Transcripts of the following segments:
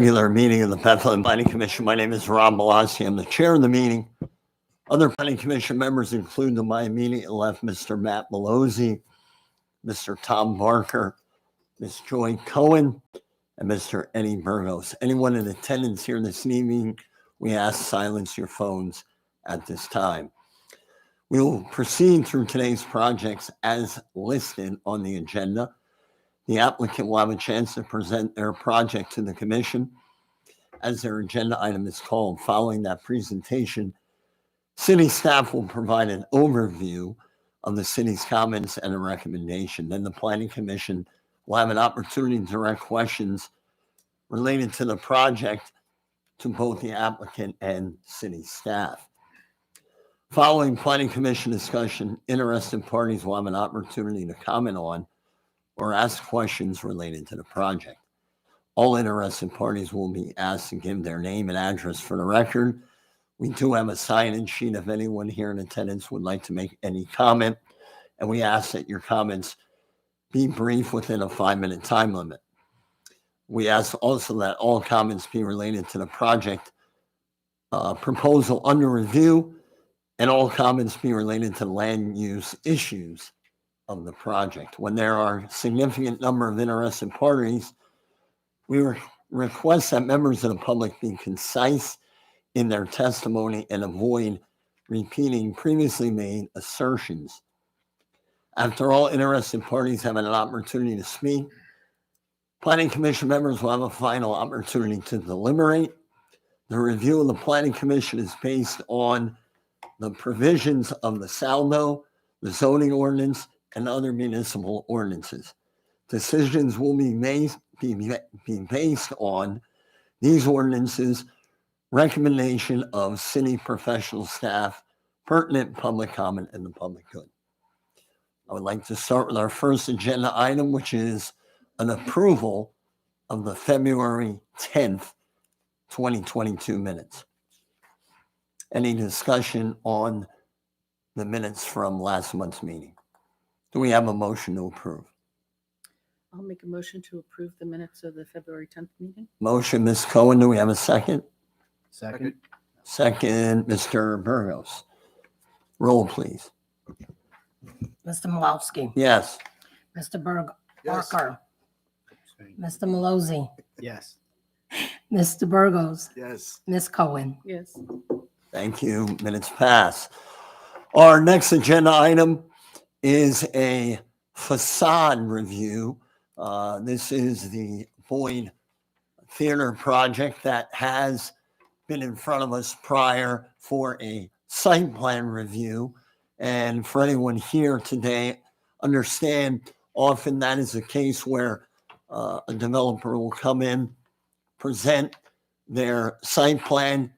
Regular meeting of the Bethlehem Planning Commission. My name is Rob Malassi. I'm the chair of the meeting. Other Planning Commission members include to my immediate left, Mr. Matt Malozzi, Mr. Tom Barker, Ms. Joy Cohen, and Mr. Eddie Burgos. Anyone in attendance here this evening, we ask silence your phones at this time. We will proceed through today's projects as listed on the agenda. The applicant will have a chance to present their project to the commission as their agenda item is called. Following that presentation, city staff will provide an overview of the city's comments and a recommendation. Then the planning commission will have an opportunity to direct questions related to the project to both the applicant and city staff. Following planning commission discussion, interested parties will have an opportunity to comment on or ask questions related to the project. All interested parties will be asked to give their name and address for the record. We do have a sign-in sheet if anyone here in attendance would like to make any comment, and we ask that your comments be brief within a 5-minute time limit. We ask also that all comments be related to the project proposal under review, and all comments be related to land use issues of the project. When there are a significant number of interested parties, we request that members of the public be concise in their testimony and avoid repeating previously made assertions. After all interested parties have an opportunity to speak, Planning Commission members will have a final opportunity to deliberate. The review of the Planning Commission is based on the provisions of the Saldo, the zoning ordinance, and other municipal ordinances. Decisions will be based on these ordinances, recommendation of city professional staff, pertinent public comment, and the public good. I would like to start with our first agenda item, which is an approval of the February 10th, 2022 minutes. Any discussion on the minutes from last month's meeting? Do we have a motion to approve? I'll make a motion to approve the minutes of the February 10th meeting. Motion, Ms. Cohen. Do we have a second? Second. Second, Mr. Burgos. Roll, please. Mr. Malowski. Yes. Mr. Yes. Barker. Mr. Malozzi. Yes. Mr. Burgos. Yes. Ms. Cohen. Yes. Thank you. Minutes pass. Our next agenda item is a facade review. This is the Boyd Theater project that has been in front of us prior for a site plan review. And for anyone here today, understand often that is a case where a developer will come in, present their site plan,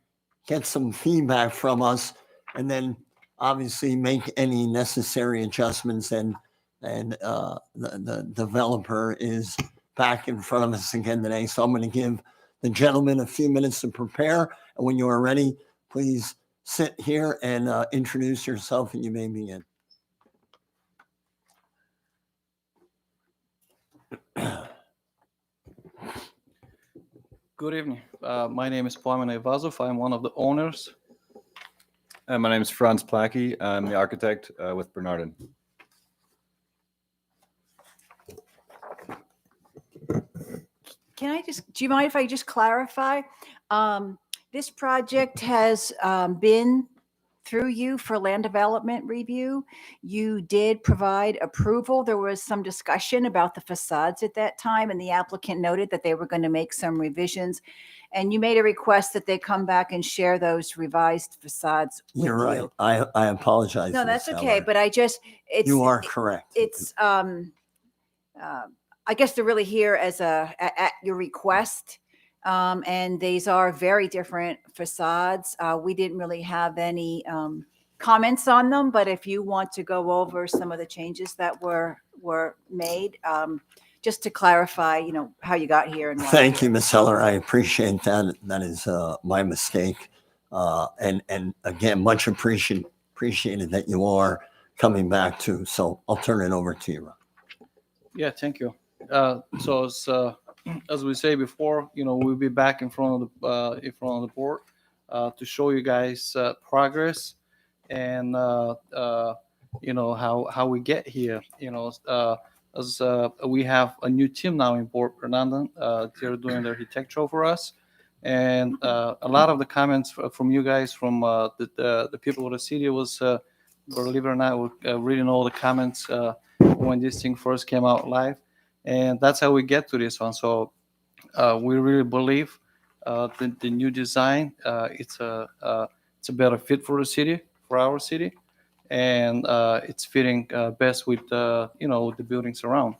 get some feedback from us, and then obviously make any necessary adjustments, and the developer is back in front of us again today. So I'm going to give the gentleman a few minutes to prepare, and when you are ready, please sit here and introduce yourself, and you may begin. Good evening. My name is Plamen Evazov. I'm one of the owners. My name is Franz Placky. I'm the architect with Bernardin. Do you mind if I just clarify? This project has been through you for land development review. You did provide approval. There was some discussion about the facades at that time, and the applicant noted that they were going to make some revisions. And you made a request that they come back and share those revised facades with You're right. you. I apologize. No, Ms. that's okay. Heller. But You are correct. It's I guess they're really here as at your request. And these are very different facades. We didn't really have any comments on them, but if you want to go over some of the changes that were made, just to clarify, how you got here. And why. Thank you, Ms. Heller. I appreciate that. That is my mistake. And again, much appreciated that you are coming back too. So I'll turn it over to you, Rob. Yeah, thank you. So as as we say before, we'll be back in front of the board to show you guys progress and how we get here. As we have a new team now in Port Fernando, they're doing the architectural for us, and a lot of the comments from you guys, from the people of the city, was believe it or not, reading all the comments when this thing first came out live, and that's how we get to this one. So we really believe the new design, it's a better fit for the city, for our city, and it's fitting best with the buildings around.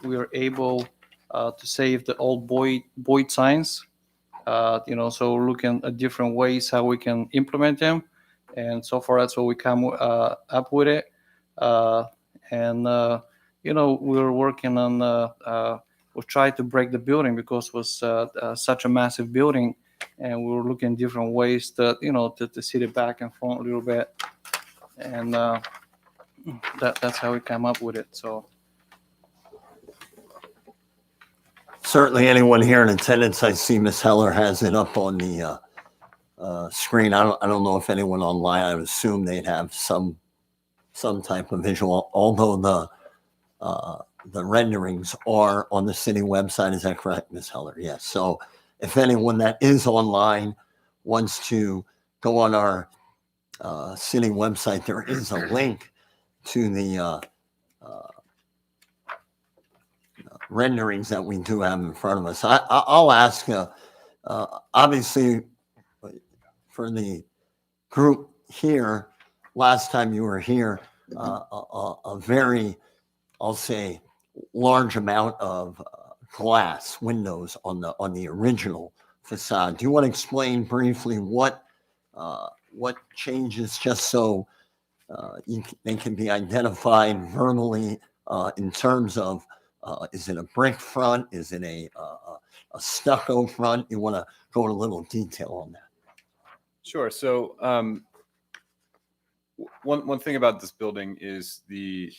We are able to save the old Boyd signs, so we're looking at different ways how we can implement them, and so far that's what we come up with it. We're working on we tried to break the building because it was such a massive building, and we were looking at different ways to sit it back and front a little bit, and that's how we come up with it. So Certainly anyone here in attendance, I see Ms. Heller has it up on the screen. I don't know if anyone online, I would assume they'd have some type of visual, although the renderings are on the city website. Is that correct, Ms. Heller? Yes. So if anyone that is online wants to go on our city website, there is a link to the renderings that we do have in front of us. I'll ask, obviously, for the group here, last time you were here, a very, I'll say, large amount of glass windows on the original facade. Do you want to explain briefly what changes, just so they can be identified verbally in terms of is it a brick front? Is it a stucco front? You want to go into a little detail on that? Sure. So one thing about this building is we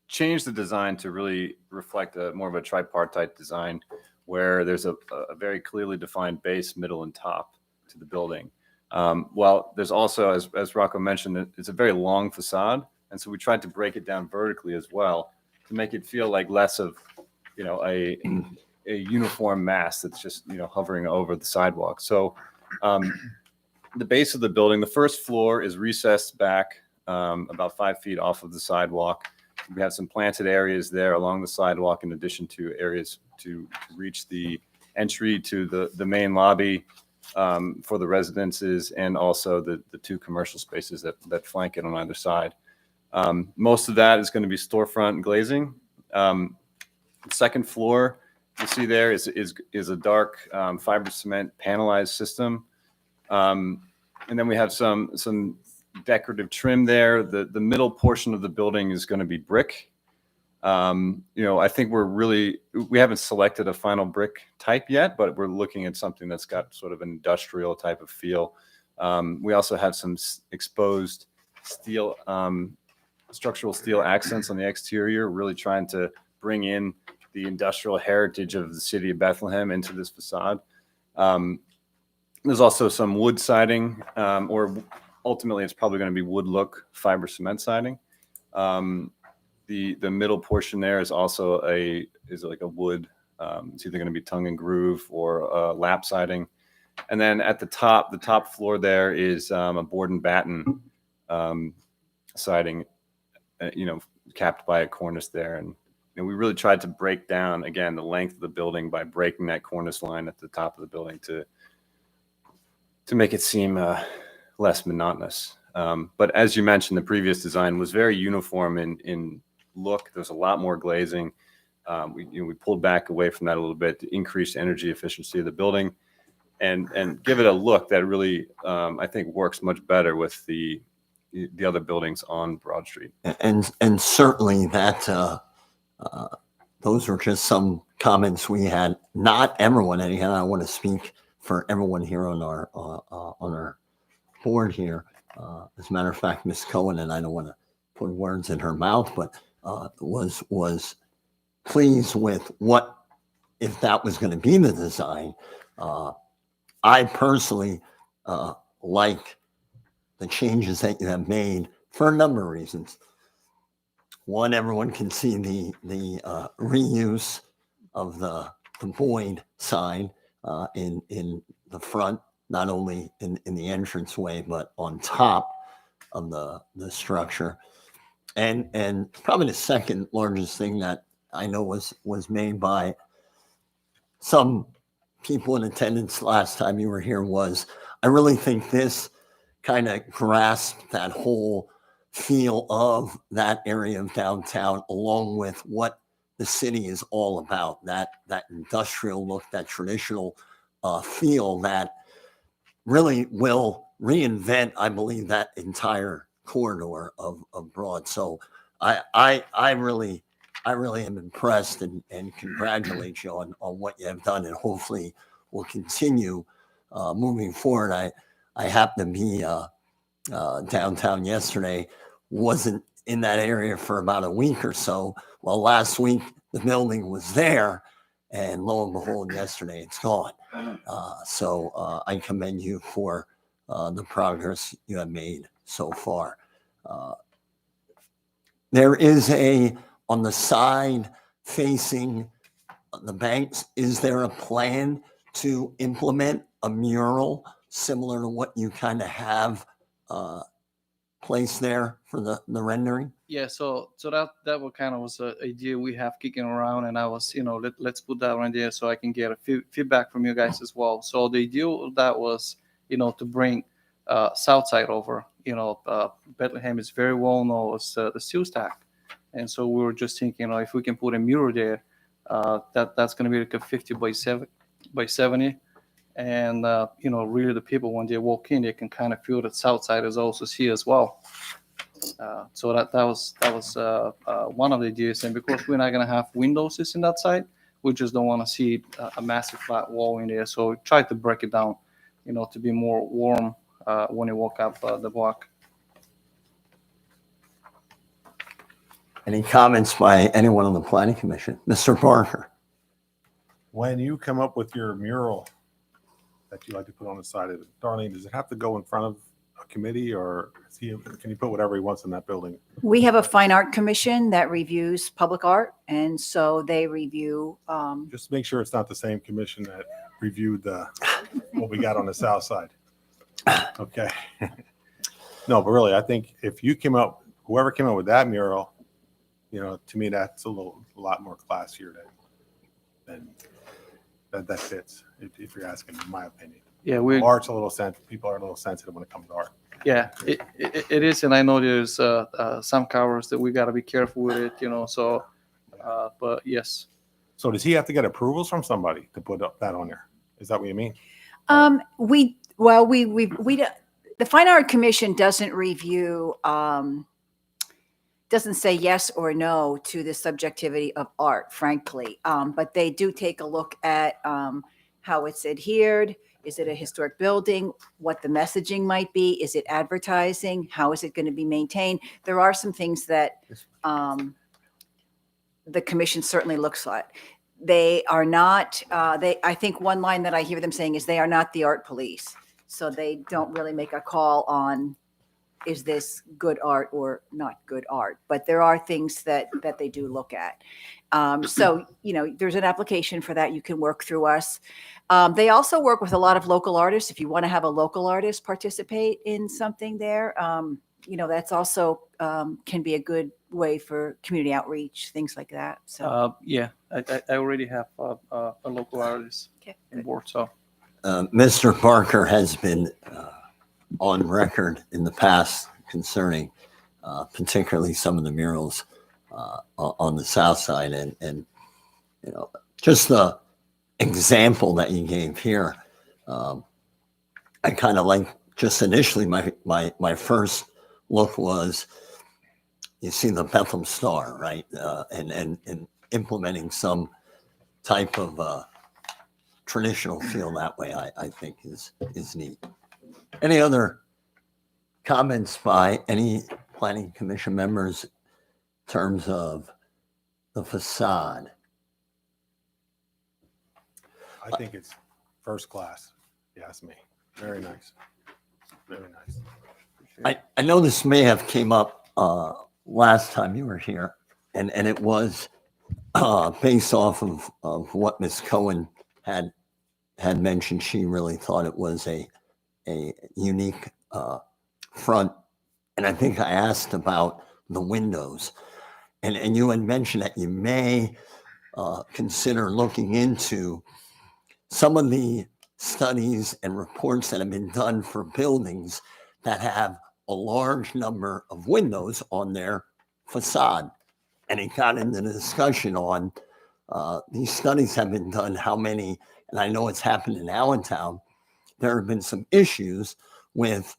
changed the design to really reflect more of a tripartite design, where there's a very clearly defined base, middle, and top to the building. Well, there's also, as Rocco mentioned, it's a very long facade, and so we tried to break it down vertically as well to make it feel like less of a uniform mass that's just hovering over the sidewalk. So the base of the building, the first floor, is recessed back about 5 feet off of the sidewalk. We have some planted areas there along the sidewalk, in addition to areas to reach the entry to the main lobby for the residences, and also the 2 commercial spaces that flank it on either side. Most of that is going to be storefront glazing. The second floor you see there is a dark fiber cement panelized system. And then we have some decorative trim there. The middle portion of the building is going to be brick. I think we haven't selected a final brick type yet, but we're looking at something that's got sort of an industrial type of feel. We also have some exposed steel, structural steel accents on the exterior, really trying to bring in the industrial heritage of the city of Bethlehem into this facade. There's also some wood siding, or ultimately it's probably going to be wood look fiber cement siding. The middle portion there is also like a wood. It's either going to be tongue and groove or lap siding. And then at the top floor there is a board and batten siding, capped by a cornice there. And we really tried to break down, again, the length of the building by breaking that cornice line at the top of the building to make it seem less monotonous. But as you mentioned, the previous design was very uniform in look. There's a lot more glazing. We pulled back away from that a little bit to increase energy efficiency of the building and give it a look that really, I think, works much better with the other buildings on Broad Street. And certainly that those are just some comments we had. Not everyone, anyhow. I want to speak for everyone here on our board here. As a matter of fact, Ms. Cohen, and I don't want to put words in her mouth, but was pleased with what, if that was going to be the design. I personally like the changes that you have made for a number of reasons. One, everyone can see the reuse of the Boyd sign in the front, not only in the entranceway, but on top of the structure. And probably the second largest thing that I know was made by some people in attendance last time you were here was, I really think this kind of grasped that whole feel of that area of downtown, along with what the city is all about, that industrial look, that traditional feel that really will reinvent, I believe, that entire corridor of Broad. So I really am impressed and congratulate you on what you have done, and hopefully will continue moving forward. I happened to be downtown yesterday, wasn't in that area for about a week or so. Well, last week the building was there, and lo and behold, yesterday it's gone. So I commend you for the progress you have made so far. There is on the side facing the banks, is there a plan to implement a mural similar to what you kind of have placed there for the rendering? Yeah, so that what kind of was an idea we have kicking around, and I was, let's put that right there so I can get a feedback from you guys as well. So the idea of that was, to bring Southside over. Bethlehem is very well known as the steel stack, and so we were just thinking, if we can put a mural there, that's going to be like a 50 by 70, and really the people, when they walk in, they can kind of feel that Southside is also here as well. So that was one of the ideas, and because we're not going to have windows in that side, we just don't want to see a massive flat wall in there. So we tried to break it down, to be more warm when you walk up the block. Any comments by anyone on the planning commission? Mr. Barker? When you come up with your mural that you like to put on the side of it, Darlene, does it have to go in front of a committee, or can you put whatever he wants in that building? We have a fine art commission that reviews public art, and so they review. Just make sure it's not the same commission that reviewed what we got on the south side. Okay. No, but really, I think if whoever came up with that mural, to me, that's a lot more classier than that fits, if you're asking, in my opinion. Yeah, Art's a little sensitive. People are a little sensitive when it comes to art. Yeah, it is, and I know there's some covers that we got to be careful with it, So, but yes. So does he have to get approvals from somebody to put that on there? Is that what you mean? The Fine Art Commission doesn't review, doesn't say yes or no to the subjectivity of art, frankly. But they do take a look at how it's adhered. Is it a historic building? What the messaging might be? Is it advertising? How is it going to be maintained? There are some things that the commission certainly looks at. They are not, I think one line that I hear them saying is they are not the art police. So they don't really make a call on, is this good art or not good art? But there are things that they do look at. So, there's an application for that. You can work through us. They also work with a lot of local artists. If you want to have a local artist participate in something there, that's also can be a good way for community outreach, things like that. So, yeah, I already have a local artist on board. So, Mr. Barker has been on record in the past concerning particularly some of the murals on the south side, and just the example that you gave here. I kind of like, just initially my first look was, you see the Bethlehem Star, right? And implementing some type of traditional feel that way, I think is neat. Any other comments by any planning commission members in terms of the facade? I think it's first class, if you ask me. Very nice. Very nice. I know this may have came up last time you were here, and it was based off of what Ms. Cohen had mentioned. She really thought it was a unique front. And I think I asked about the windows. And you had mentioned that you may consider looking into some of the studies and reports that have been done for buildings that have a large number of windows on their facade. And it got into the discussion on these studies have been done, how many, and I know it's happened in Allentown, there have been some issues with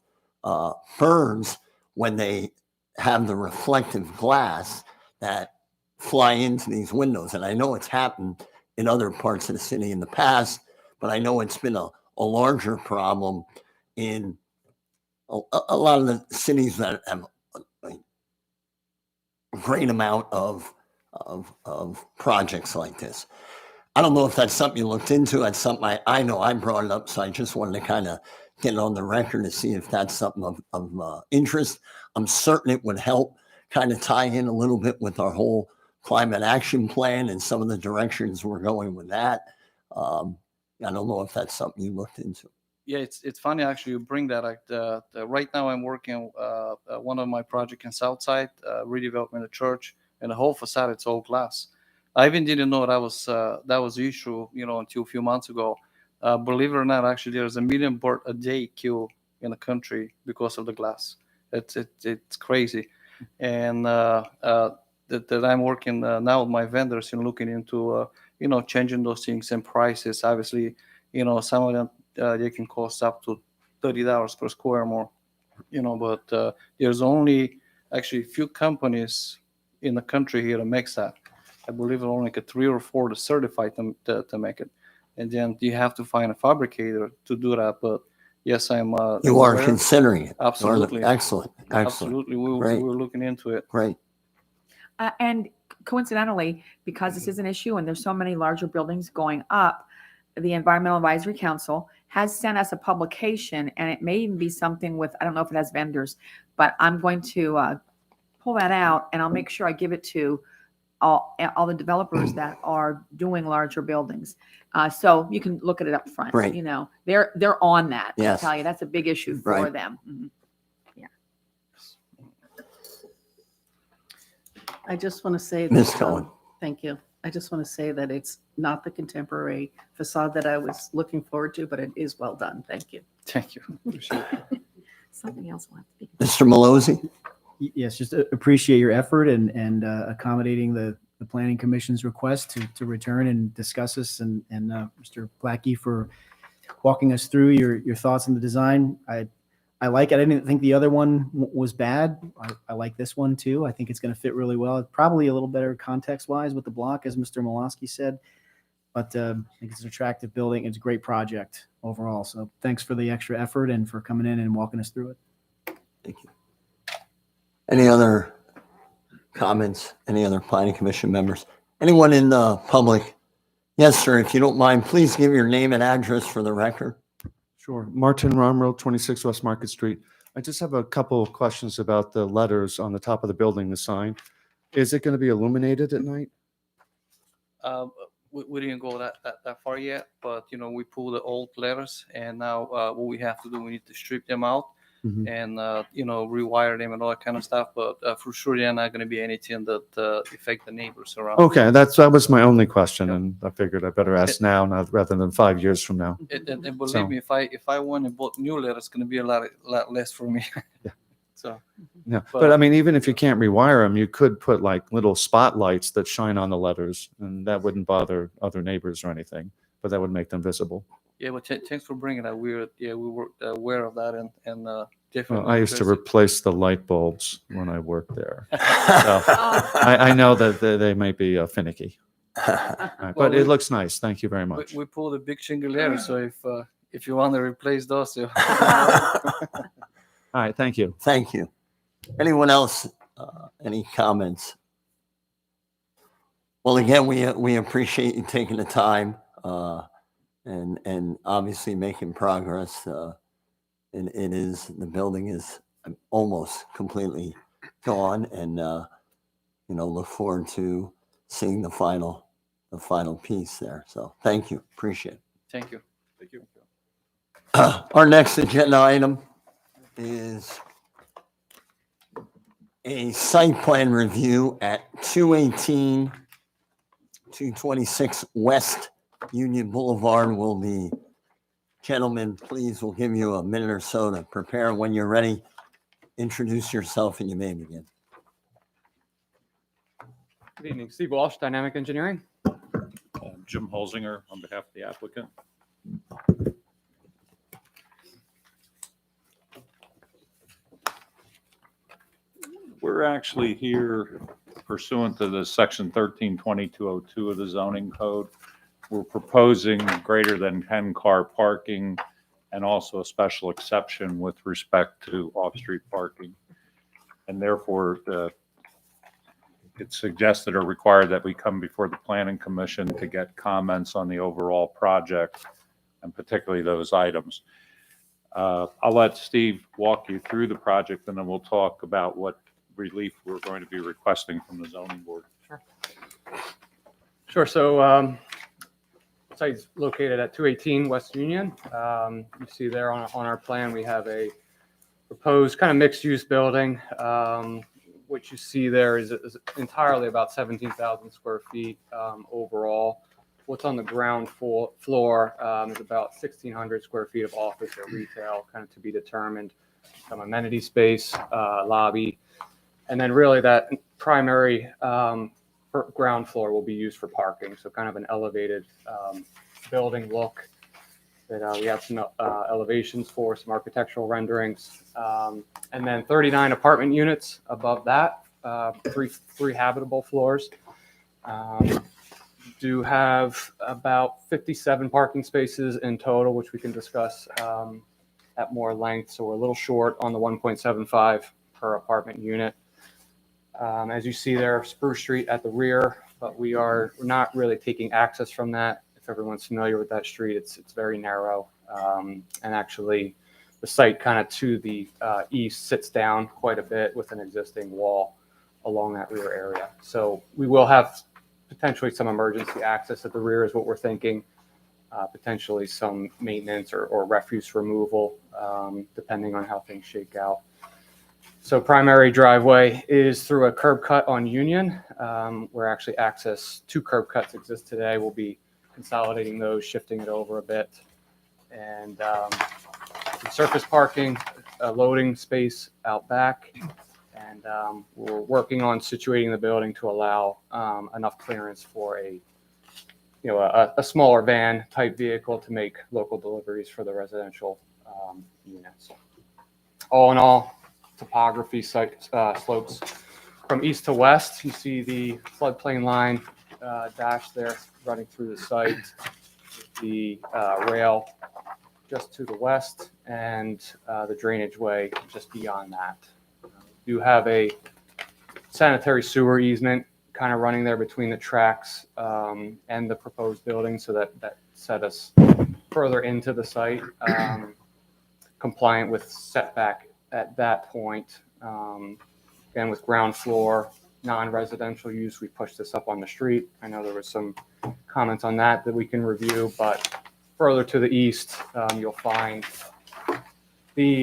birds when they have the reflective glass that fly into these windows. And I know it's happened in other parts of the city in the past, but I know it's been a larger problem in a lot of the cities that have a great amount of projects like this. I don't know if that's something you looked into. That's something I know I brought it up, so I just wanted to kind of get it on the record to see if that's something of interest. I'm certain it would help kind of tie in a little bit with our whole climate action plan and some of the directions we're going with that. I don't know if that's something you looked into. Yeah, it's funny actually you bring that. Like right now I'm working one of my project in Southside, redevelopment of church, and the whole facade it's all glass. I even didn't know that was the issue, until a few months ago. Believe it or not, actually there's 1 million bird a day killed in the country because of the glass. It's crazy, and that I'm working now with my vendors and looking into changing those things and prices. Obviously, some of them they can cost up to $30 per square more, but there's only actually a few companies in the country here that makes that. I believe only like 3 or 4 to certify them to make it, and then you have to find a fabricator to do that. But yes, I'm. You are aware. considering it. Absolutely. Excellent. Absolutely, Great. we're looking into it. Great. And coincidentally, because this is an issue and there's so many larger buildings going up, the Environmental Advisory Council has sent us a publication, and it may even be something with, I don't know if it has vendors, but I'm going to pull that out and I'll make sure I give it to all the developers that are doing larger buildings. So you can look at it up front. Right. They're on that. Yes. I tell you, that's a big issue for Right. them. Mhm. I just want to say Ms. that, Cohen. thank you. I just want to say that it's not the contemporary facade that I was looking forward to, but it is well done. Thank you. Thank you. Appreciate it. Something else we'll have to be. Mr. Malozzi? Yes, just appreciate your effort and accommodating the Planning Commission's request to return and discuss this, and Mr. Blackie for walking us through your thoughts on the design. I like it. I didn't think the other one was bad. I like this one too. I think it's going to fit really well. Probably a little better context-wise with the block, as Mr. Molosky said. But I think it's an attractive building. It's a great project overall. So thanks for the extra effort and for coming in and walking us through it. Thank you. Any other comments? Any other planning commission members? Anyone in the public? Yes, sir. If you don't mind, please give your name and address for the record. Sure. Martin Romero, 26 West Market Street. I just have a couple of questions about the letters on the top of the building, the sign. Is it going to be illuminated at night? We didn't go that far yet, but we pulled the old letters, and now what we have to do, we need to strip them out Mhm. and rewire them and all that kind of stuff. But for sure, they're not going to be anything that affect the neighbors around. Okay, that was my only question, Yep. and I figured I better ask now, rather than 5 years from now. And believe So- me, if I went and bought new letters, it's going to be a lot less for me. Yeah. So Yeah, But- but I mean, even if you can't rewire them, you could put like little spotlights that shine on the letters, and that wouldn't bother other neighbors or anything, but that would make them visible. yeah, but thanks for bringing that. We were aware of that and definitely. Well, I used to address it. replace the light bulbs when I worked there. So I know that they may be finicky, right, Well, but we- it looks nice. Thank you very much. We pulled a big shingle there, so if you want to replace those, All right, thank you. Thank you. Anyone else? Any comments? Well, again, we appreciate you taking the time and obviously making progress. The building is almost completely gone, and look forward to seeing the final piece there. So thank you, appreciate it. Thank you. Thank you. Our next agenda item is a site plan review at 226 West Union Boulevard. Will the gentleman, please, will give you a minute or so to prepare. When you're ready, introduce yourself and you may begin. Good evening, Steve Walsh, Dynamic Engineering. Jim Holzinger on behalf of the applicant. We're actually here pursuant to the section 132202 of the zoning code. We're proposing greater than 10 car parking and also a special exception with respect to off-street parking. And therefore, it's suggested or required that we come before the Planning Commission to get comments on the overall project and particularly those items. I'll let Steve walk you through the project and then we'll talk about what relief we're going to be requesting from the zoning board. Sure. So site's located at 218 West Union. You see there on our plan, we have a proposed kind of mixed use building. What you see there is entirely about 17,000 square feet overall. What's on the ground floor is about 1,600 square feet of office or retail, kind of to be determined. Some amenity space, lobby, and then really that primary ground floor will be used for parking. So kind of an elevated building look that we have some elevations for, some architectural renderings, and then 39 apartment units above that, three habitable floors. Do have about 57 parking spaces in total, which we can discuss at more length. So we're a little short on the 1.75 per apartment unit. As you see there, Spruce Street at the rear, but we're not really taking access from that. If everyone's familiar with that street, it's very narrow. And actually the site kind of to the east sits down quite a bit with an existing wall along that rear area. So we will have potentially some emergency access at the rear is what we're thinking. Potentially some maintenance or refuse removal, depending on how things shake out. So primary driveway is through a curb cut on Union, where actually access to curb cuts exist today. We'll be consolidating those, shifting it over a bit. And surface parking, a loading space out back. And we're working on situating the building to allow enough clearance for a smaller van type vehicle to make local deliveries for the residential units. All in all, topography slopes from east to west. You see the floodplain line dash there running through the site. The rail just to the west and the drainage way just beyond that. We do have a sanitary sewer easement kind of running there between the tracks and the proposed building, so that set us further into the site, compliant with setback at that point. Again, with ground floor, non-residential use, we pushed this up on the street. I know there was some comments on that we can review, but further to the east, you'll find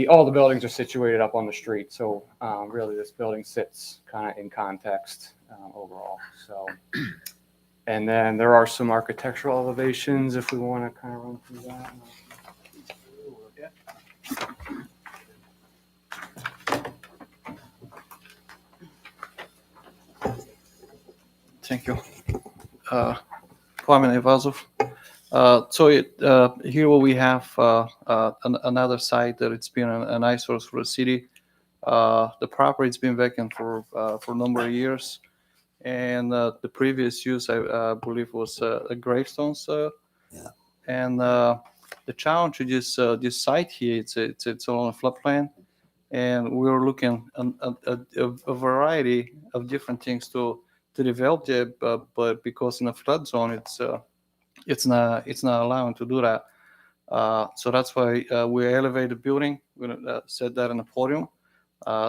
all the buildings are situated up on the street. So really this building sits kind of in context overall. So, and then there are some architectural elevations if we want to kind of run through that. Thank you. Kwame Ivazov. Here we have another site that it's been an eyesore for the city. The property's been vacant for a number of years, and the previous use I believe was a gravestones. Yeah. And the challenge with this site here, it's on a floodplain, and we're looking at a variety of different things to develop there, but because in a flood zone, it's not allowing to do that. So that's why we elevate the building. We're gonna set that in the podium.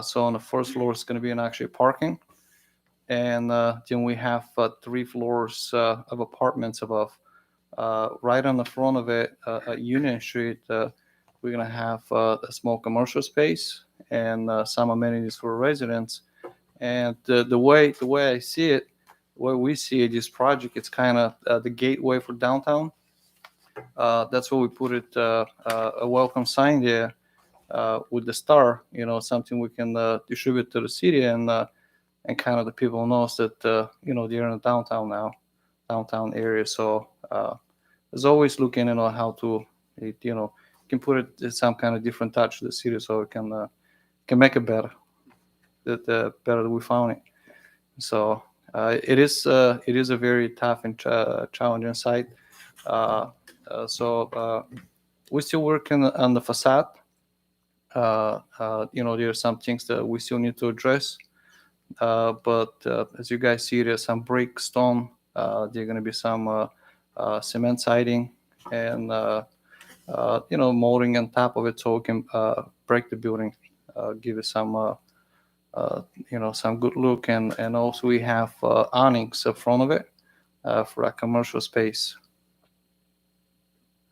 So on the first floor is going to be an actual parking, and then we have 3 floors of apartments above. Right on the front of it, at Union Street, we're going to have a small commercial space and some amenities for residents. And the way I see it, the way we see it, this project, it's kind of the gateway for downtown. That's why we put it a welcome sign there with the star. Something we can distribute to the city and kind of the people knows that they're in the downtown area. So there's always looking how to can put it some kind of different touch to the city so it can make it better. The better that we found it. So it is a very tough and challenging site. So we're still working on the facade. There are some things that we still need to address. But as you guys see, there's some brick, stone. There's going to be some cement siding and molding on top of it so we can break the building, give it some some good look, and also we have awnings in front of it for a commercial space.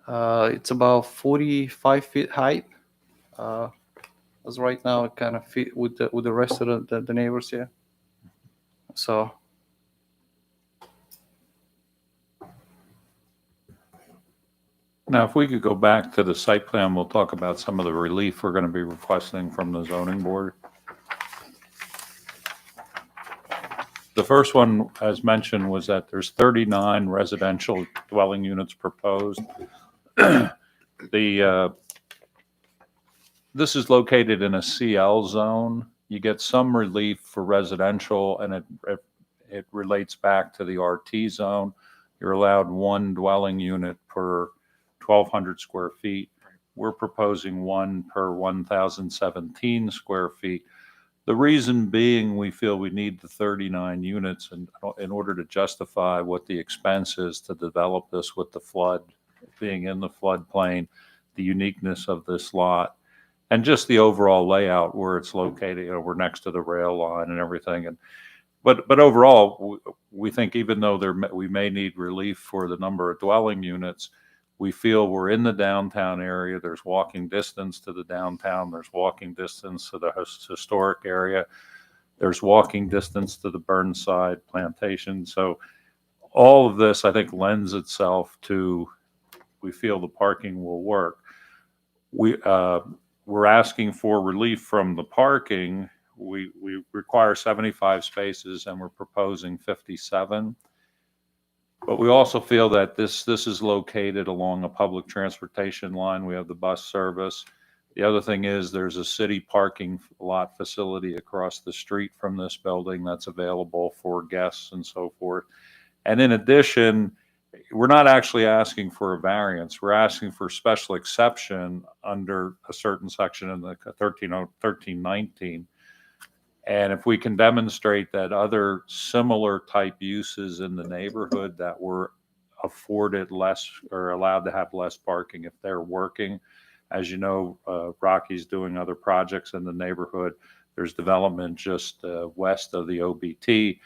It's about 45 feet high. As right now, it kind of fit with the rest of the neighbors here. So. Now, if we could go back to the site plan, we'll talk about some of the relief we're going to be requesting from the zoning board. The first one, as mentioned, was that there's 39 residential dwelling units proposed. This is located in a CL zone. You get some relief for residential, and it relates back to the RT zone. You're allowed 1 dwelling unit per 1,200 square feet. We're proposing 1 per 1,017 square feet. The reason being, we feel we need the 39 units in order to justify what the expense is to develop this with the flood, being in the floodplain, the uniqueness of this lot, and just the overall layout where it's located. We're next to the rail line and everything. But overall, we think even though we may need relief for the number of dwelling units, we feel we're in the downtown area. There's walking distance to the downtown. There's walking distance to the historic area. There's walking distance to the Burnside plantation. So all of this, I think, lends itself to, we feel the parking will work. We're asking for relief from the parking. We require 75 spaces and we're proposing 57. But we also feel that this is located along a public transportation line. We have the bus service. The other thing is there's a city parking lot facility across the street from this building that's available for guests and so forth. And in addition, we're not actually asking for a variance. We're asking for special exception under a certain section in the 1319. And if we can demonstrate that other similar type uses in the neighborhood that were afforded less or allowed to have less parking if they're working, as you know, Rocky's doing other projects in the neighborhood. There's development just west of the OBT,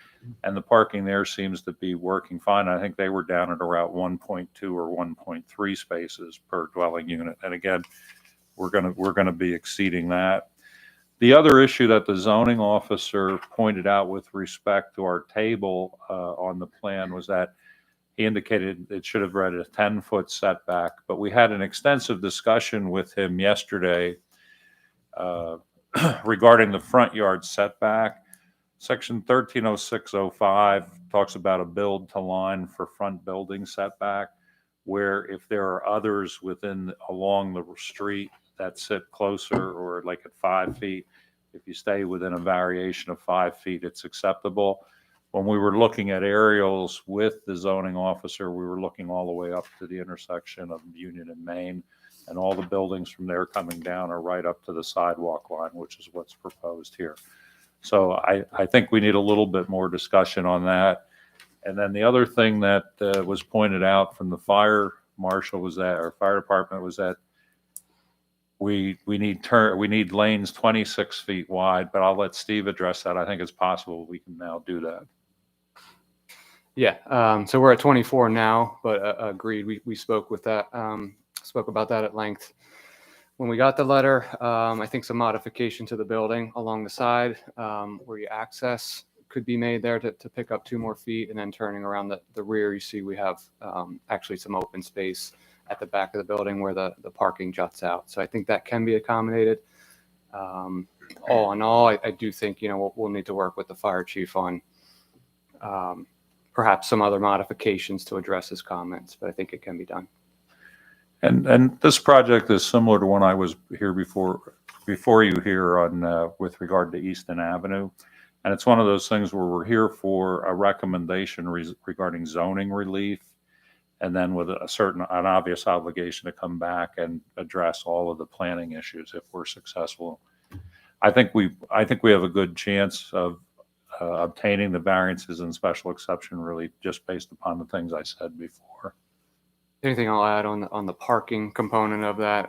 and the parking there seems to be working fine. I think they were down at around 1.2 or 1.3 spaces per dwelling unit. And again, we're gonna be exceeding that. The other issue that the zoning officer pointed out with respect to our table on the plan was that he indicated it should have read a 10-foot setback, but we had an extensive discussion with him yesterday regarding the front yard setback. Section 130605 talks about a build to line for front building setback, where if there are others along the street that sit closer or like at 5 feet, if you stay within a variation of 5 feet, it's acceptable. When we were looking at aerials with the zoning officer, we were looking all the way up to the intersection of Union and Main, and all the buildings from there coming down are right up to the sidewalk line, which is what's proposed here. So I think we need a little bit more discussion on that. And then the other thing that was pointed out from the fire marshal was that, or fire department, was that we need lanes 26 feet wide, but I'll let Steve address that. I think it's possible we can now do that. Yeah, so we're at 24 now, but agreed. We spoke with that, spoke about that at length. When we got the letter, I think some modification to the building along the side where you access could be made there to pick up 2 more feet, and then turning around the rear, you see we have actually some open space at the back of the building where the parking juts out. So I think that can be accommodated. All in all, I do think, we'll need to work with the fire chief on perhaps some other modifications to address his comments, but I think it can be done. And this project is similar to when I was here before you here on with regard to Easton Avenue. And it's one of those things where we're here for a recommendation regarding zoning relief, and then with an obvious obligation to come back and address all of the planning issues if we're successful. I think we have a good chance of obtaining the variances and special exception relief just based upon the things I said before. Anything I'll add on the parking component of that,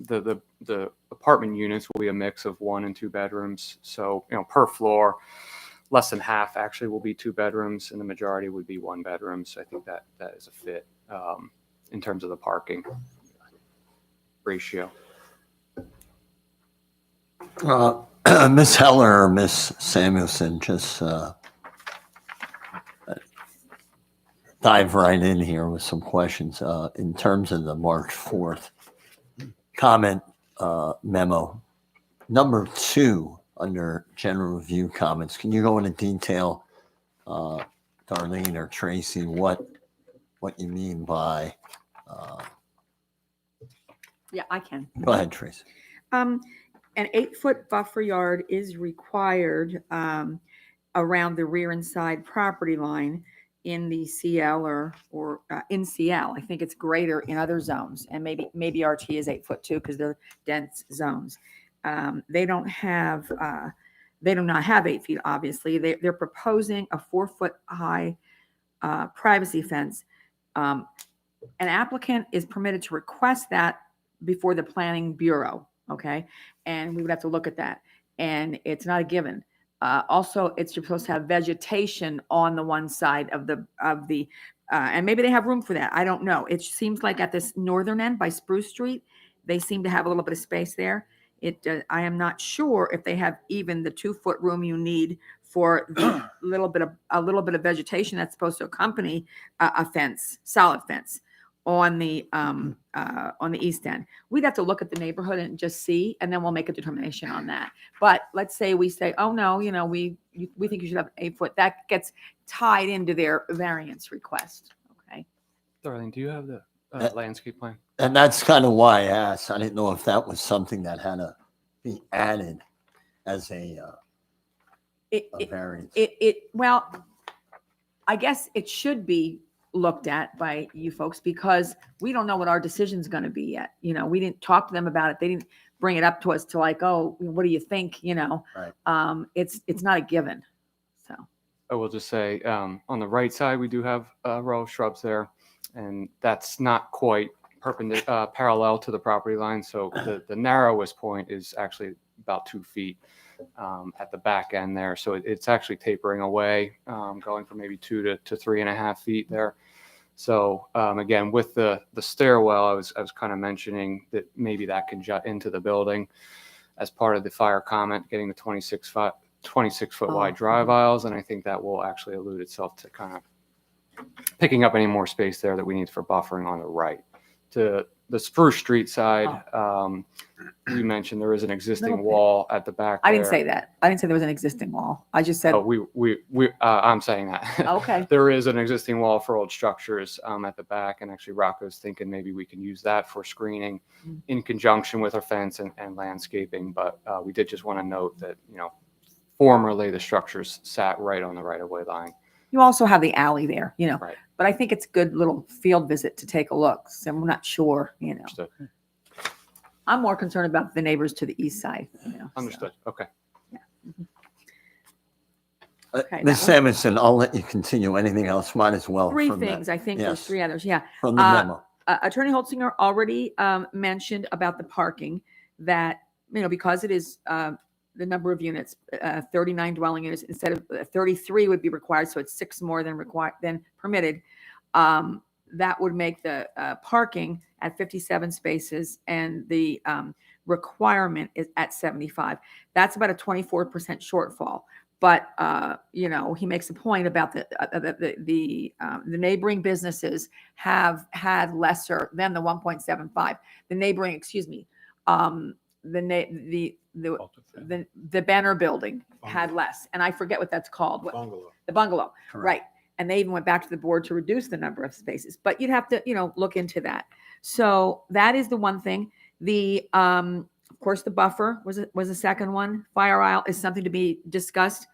the apartment units will be a mix of 1 and 2 bedrooms. So, per floor, less than half actually will be 2 bedrooms, and the majority would be 1 bedroom. So I think that is a fit in terms of the parking ratio. Ms. Heller or Ms. Samuelson, just dive right in here with some questions in terms of the March 4th comment memo. Number 2 under general review comments. Can you go into detail, Darlene or Tracy, what you mean by? Yeah, I can. Go ahead, Tracy. An 8-foot buffer yard is required around the rear and side property line in the CL or in CL. I think it's greater in other zones, and maybe RT is 8 foot too because they're dense zones. They do not have 8 feet. Obviously, they're proposing a 4-foot high privacy fence. An applicant is permitted to request that before the planning bureau. Okay. And we would have to look at that. And it's not a given. Also, it's supposed to have vegetation on the one side of the, and maybe they have room for that. I don't know. It seems like at this northern end by Spruce Street, they seem to have a little bit of space there. I am not sure if they have even the 2-foot room you need for the little bit of vegetation that's supposed to accompany a fence, solid fence on the east end. We'd have to look at the neighborhood and just see, and then we'll make a determination on that. But let's say we say, oh no, we think you should have 8 foot. That gets tied into their variance request. Okay. Darlene, do you have the landscape plan? And that's kind of why I asked. I didn't know if that was something that had to be added as a variance. Well, I guess it should be looked at by you folks because we don't know what our decision's going to be yet. We didn't talk to them about it. They didn't bring it up to us to like, oh, what do you think? Right. It's not a given. So I will just say on the right side, we do have a row of shrubs there, and that's not quite parallel to the property line. So the narrowest point is actually about 2 feet at the back end there. So it's actually tapering away, going from maybe 2 to 3.5 feet there. So again, with the stairwell, I was kind of mentioning that maybe that can jut into the building as part of the fire comment, getting the 26 foot wide drive aisles. And I think that will actually allude itself to kind of picking up any more space there that we need for buffering on the right. To the Spruce Street side, we mentioned there is an existing wall at the back. I didn't say that. I didn't say there was an existing wall. I just said. Oh, I'm saying that. Okay. There is an existing wall for old structures at the back, and actually Rocco's thinking maybe we can use that for screening in conjunction with our fence and landscaping. But we did just want to note that formerly the structures sat right on the right-of-way line. You also have the alley there, Right. But I think it's a good little field visit to take a look. So I'm not sure, Understood. I'm more concerned about the neighbors to the east side. Understood. Okay. Okay, Ms. that Samuelson, I'll let you continue. Anything else? Might as well. Three from that- things, I think there's yes, three others, yeah. From the Uh, memo. Attorney Holtzinger already mentioned about the parking, that, because it is the number of units, 39 dwelling units instead of 33 would be required, so it's 6 more than required, than permitted. That would make the parking at 57 spaces and the requirement is at 75. That's about a 24% shortfall. But he makes a point about the neighboring businesses have had lesser than the 1.75. The neighboring, excuse me, the Banner building had less, and I forget what that's called. Bungalow. The bungalow, Correct. right? And they even went back to the board to reduce the number of spaces. But you'd have to, look into that. So that is the one thing. The of course, the buffer was the second one. Fire aisle is something to be discussed.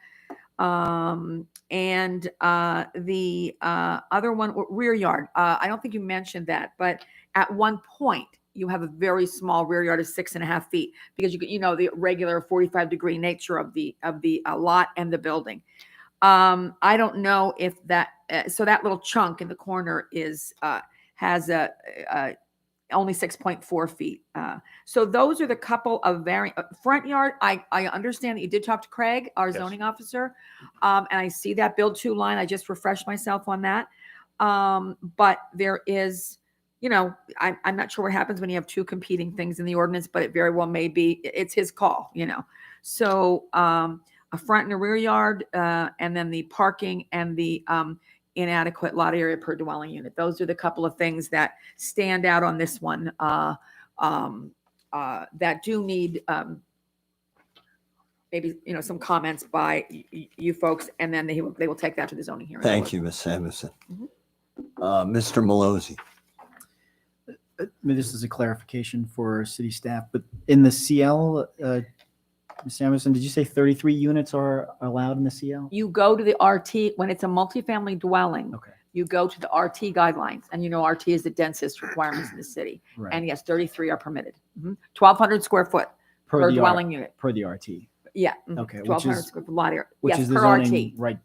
And the other one, rear yard. I don't think you mentioned that, but at one point you have a very small rear yard of 6.5 feet because the regular 45-degree nature of the lot and the building. I don't know if that. So that little chunk in the corner has only 6.4 feet. So those are the couple of front yard. I understand that you did talk to Craig, our Yes. zoning officer. And I see that build 2 line. I just refreshed myself on that. But there is, I'm not sure what happens when you have 2 competing things in the ordinance, but it very well may be, it's his call, So a front and a rear yard, and then the parking and the inadequate lot area per dwelling unit. Those are the couple of things that stand out on this one that do need maybe some comments by you folks, and then they will take that to the zoning hearing. Thank board. you, Ms. Samuelson. Mhm. Mr. Malozzi. This is a clarification for city staff, but in the CL, Ms. Samuelson, did you say 33 units are allowed in the CL? You go to the RT when it's a multifamily dwelling. Okay. You go to the RT guidelines, and RT is the densest requirements in the city. Right. And yes, 33 are permitted. 1,200 square foot per the dwelling unit. Per the RT, Yeah. Okay, which 1,200 is- square foot lot area. which Yes, is the per zoning RT. right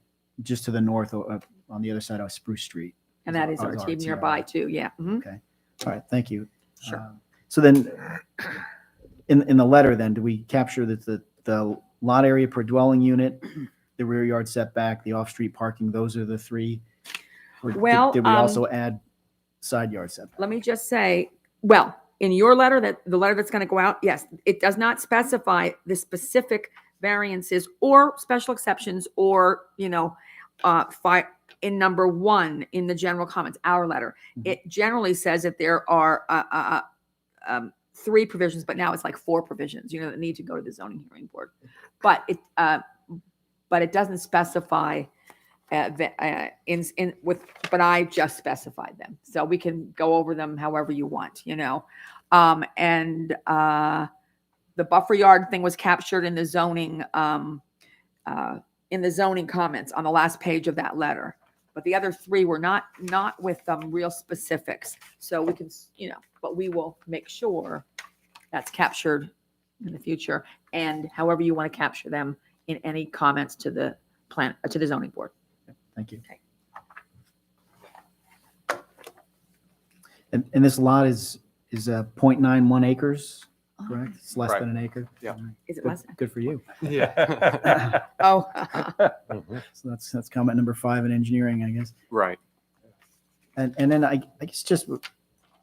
just to the north on the other side of Spruce Street. And that is RT nearby too. Yeah. Mhm. All right, thank you. Sure. So then, in the letter, then, do we capture that the lot area per dwelling unit, the rear yard setback, the off-street parking, those are the 3? Or Well, did we also add side yard setback? Let me just say, well, in your letter, the letter that's going to go out, yes, it does not specify the specific variances or special exceptions or, in number 1 in the general comments, our letter. Mhm. It generally says that there are 3 provisions, but now it's like 4 provisions, that need to go to the zoning hearing board. But it doesn't specify but I just specified them. So we can go over them however you want, and the buffer yard thing was captured in the zoning comments on the last page of that letter. But the other 3 were not with real specifics. So we can, but we will make sure that's captured in the future, and however you want to capture them in any comments to the plan, to the zoning board. Thank you. Okay. And this lot is 0.91 acres, correct? It's less Right. than an acre? Yeah. Is it Good- less? Good for you. Yeah. Oh, So that's comment number 5 in engineering, I guess. Right. And then I guess just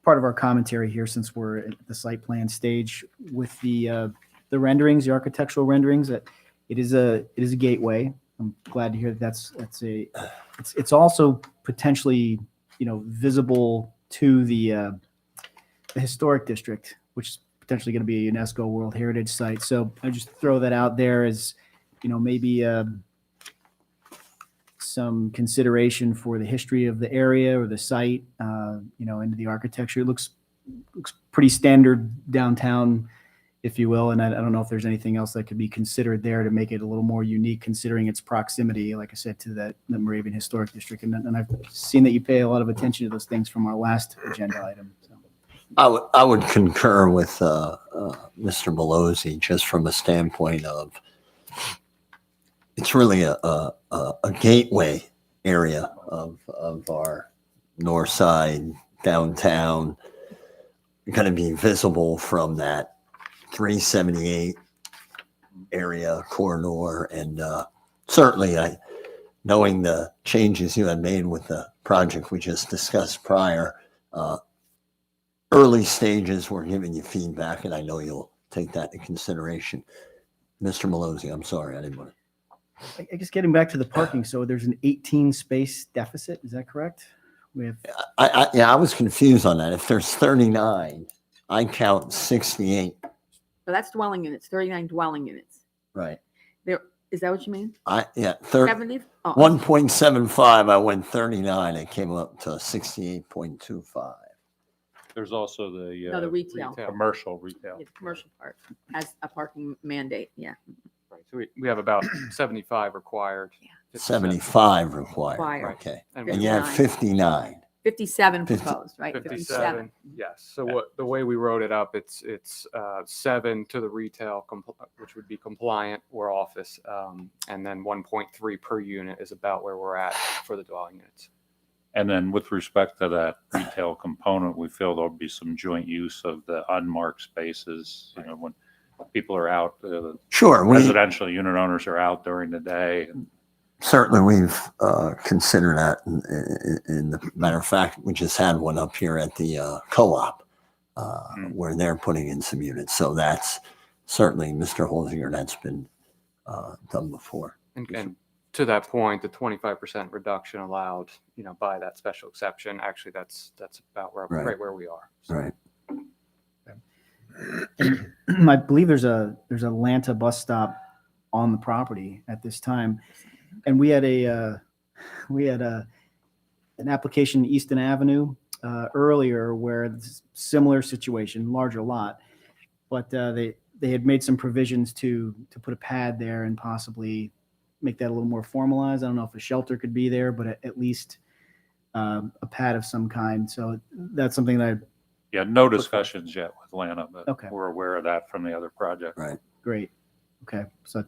part of our commentary here, since we're at the site plan stage with the renderings, the architectural renderings, that it is a gateway. I'm glad to hear that it's also potentially, visible to the historic district, which is potentially going to be a UNESCO World Heritage Site. So I just throw that out there as, maybe some consideration for the history of the area or the site, into the architecture. It looks pretty standard downtown, if you will. And I don't know if there's anything else that could be considered there to make it a little more unique, considering its proximity, like I said, to the Moravian Historic District. And I've seen that you pay a lot of attention to those things from our last agenda item. So. I would concur with Mr. Malozzi, just from a standpoint of it's really a gateway area of our north side downtown. Going to be visible from that 378 area corridor, and certainly knowing the changes you had made with the project we just discussed prior, early stages, we're giving you feedback, and I know you'll take that into consideration. Mr. Malozzi, I'm sorry, I didn't want to. I guess getting back to the parking, so there's an 18 space deficit, is that correct? We have, I was confused on that. If there's 39, I count 68. But that's dwelling units, 39 dwelling units. Right. There, is that what you mean? 70. Oh, 1.75. I went 39. It came up to 68.25. There's also the. No, the retail. Commercial retail. yeah, the commercial part has a parking mandate, yeah. Right. So we have about 75 required. 57 75 required. Required. Okay. And And you have 59. 57 50 proposed, right? 57, yes. So what, the way we wrote it up, it's 7 to the retail, which would be compliant or office, and then 1.3 per unit is about where we're at for the dwelling units. And then with respect to that retail component, we feel there'll be some joint use of the unmarked spaces, you know, when people are out, Sure. residential unit owners are out during the day. And Certainly, we've considered that. In the matter of fact, we just had one up here at the co-op where they're putting in some units. So that's certainly, Mr. Holzinger, that's been done before. And to that point, the 25% reduction allowed, you know, by that special exception, actually that's about where, Right. right where we are. So Right. I believe there's a Lanta bus stop on the property at this time, and we had an application Easton Avenue earlier where it's similar situation, larger lot, but they had made some provisions to put a pad there and possibly make that a little more formalized. I don't know if a shelter could be there, but at least a pad of some kind. So that's something that yeah, no discussions yet with Lana, but Okay. we're aware of that from the other project. Right. Great. Okay, so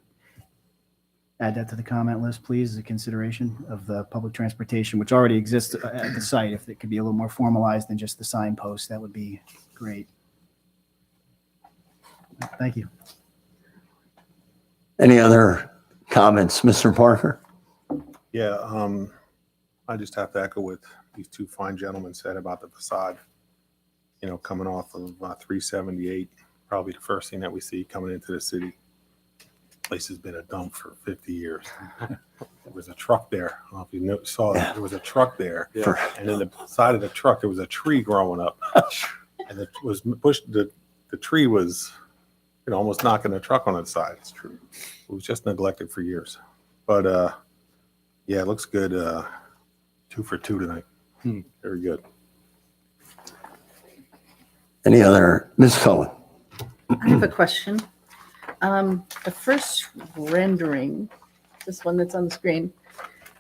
add that to the comment list, please, as a consideration of the public transportation, which already exists at the site. If it could be a little more formalized than just the signpost, that would be great. Thank you. Any other comments, Mr. Parker? Yeah, I just have to echo what these two fine gentlemen said about the facade. You know, coming off of 378, probably the first thing that we see coming into the city. Place has been a dump for 50 years. There was a truck there. I don't know if you saw that. There was a truck there. Yeah. And in the side of the truck, there was a tree growing up. And it was pushed, the tree was, you know, almost knocking the truck on its side. It's true. It was just neglected for years. But yeah, it looks good. 2 for 2 tonight. Very good. Any other, Ms. Cohen? I have a question. The first rendering, this one that's on the screen,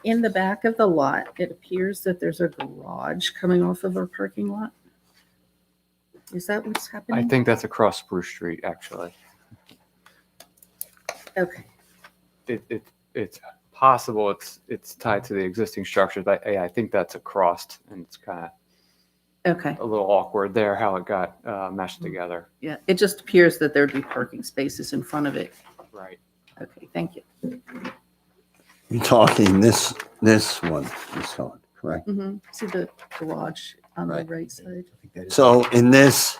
in the back of the lot, it appears that there's a garage coming off of our parking lot. Is that what's I happening? think that's across Spruce Street, actually. Okay, It's possible it's tied to the existing structures, but I think that's across, and it's kind of okay. a little awkward there how it got meshed together. Yeah, it just appears that there'd be parking spaces in front of it. Right. Okay, thank you. You're talking this one, Ms. Cohen, correct? See the garage on the Right. right side? So in this,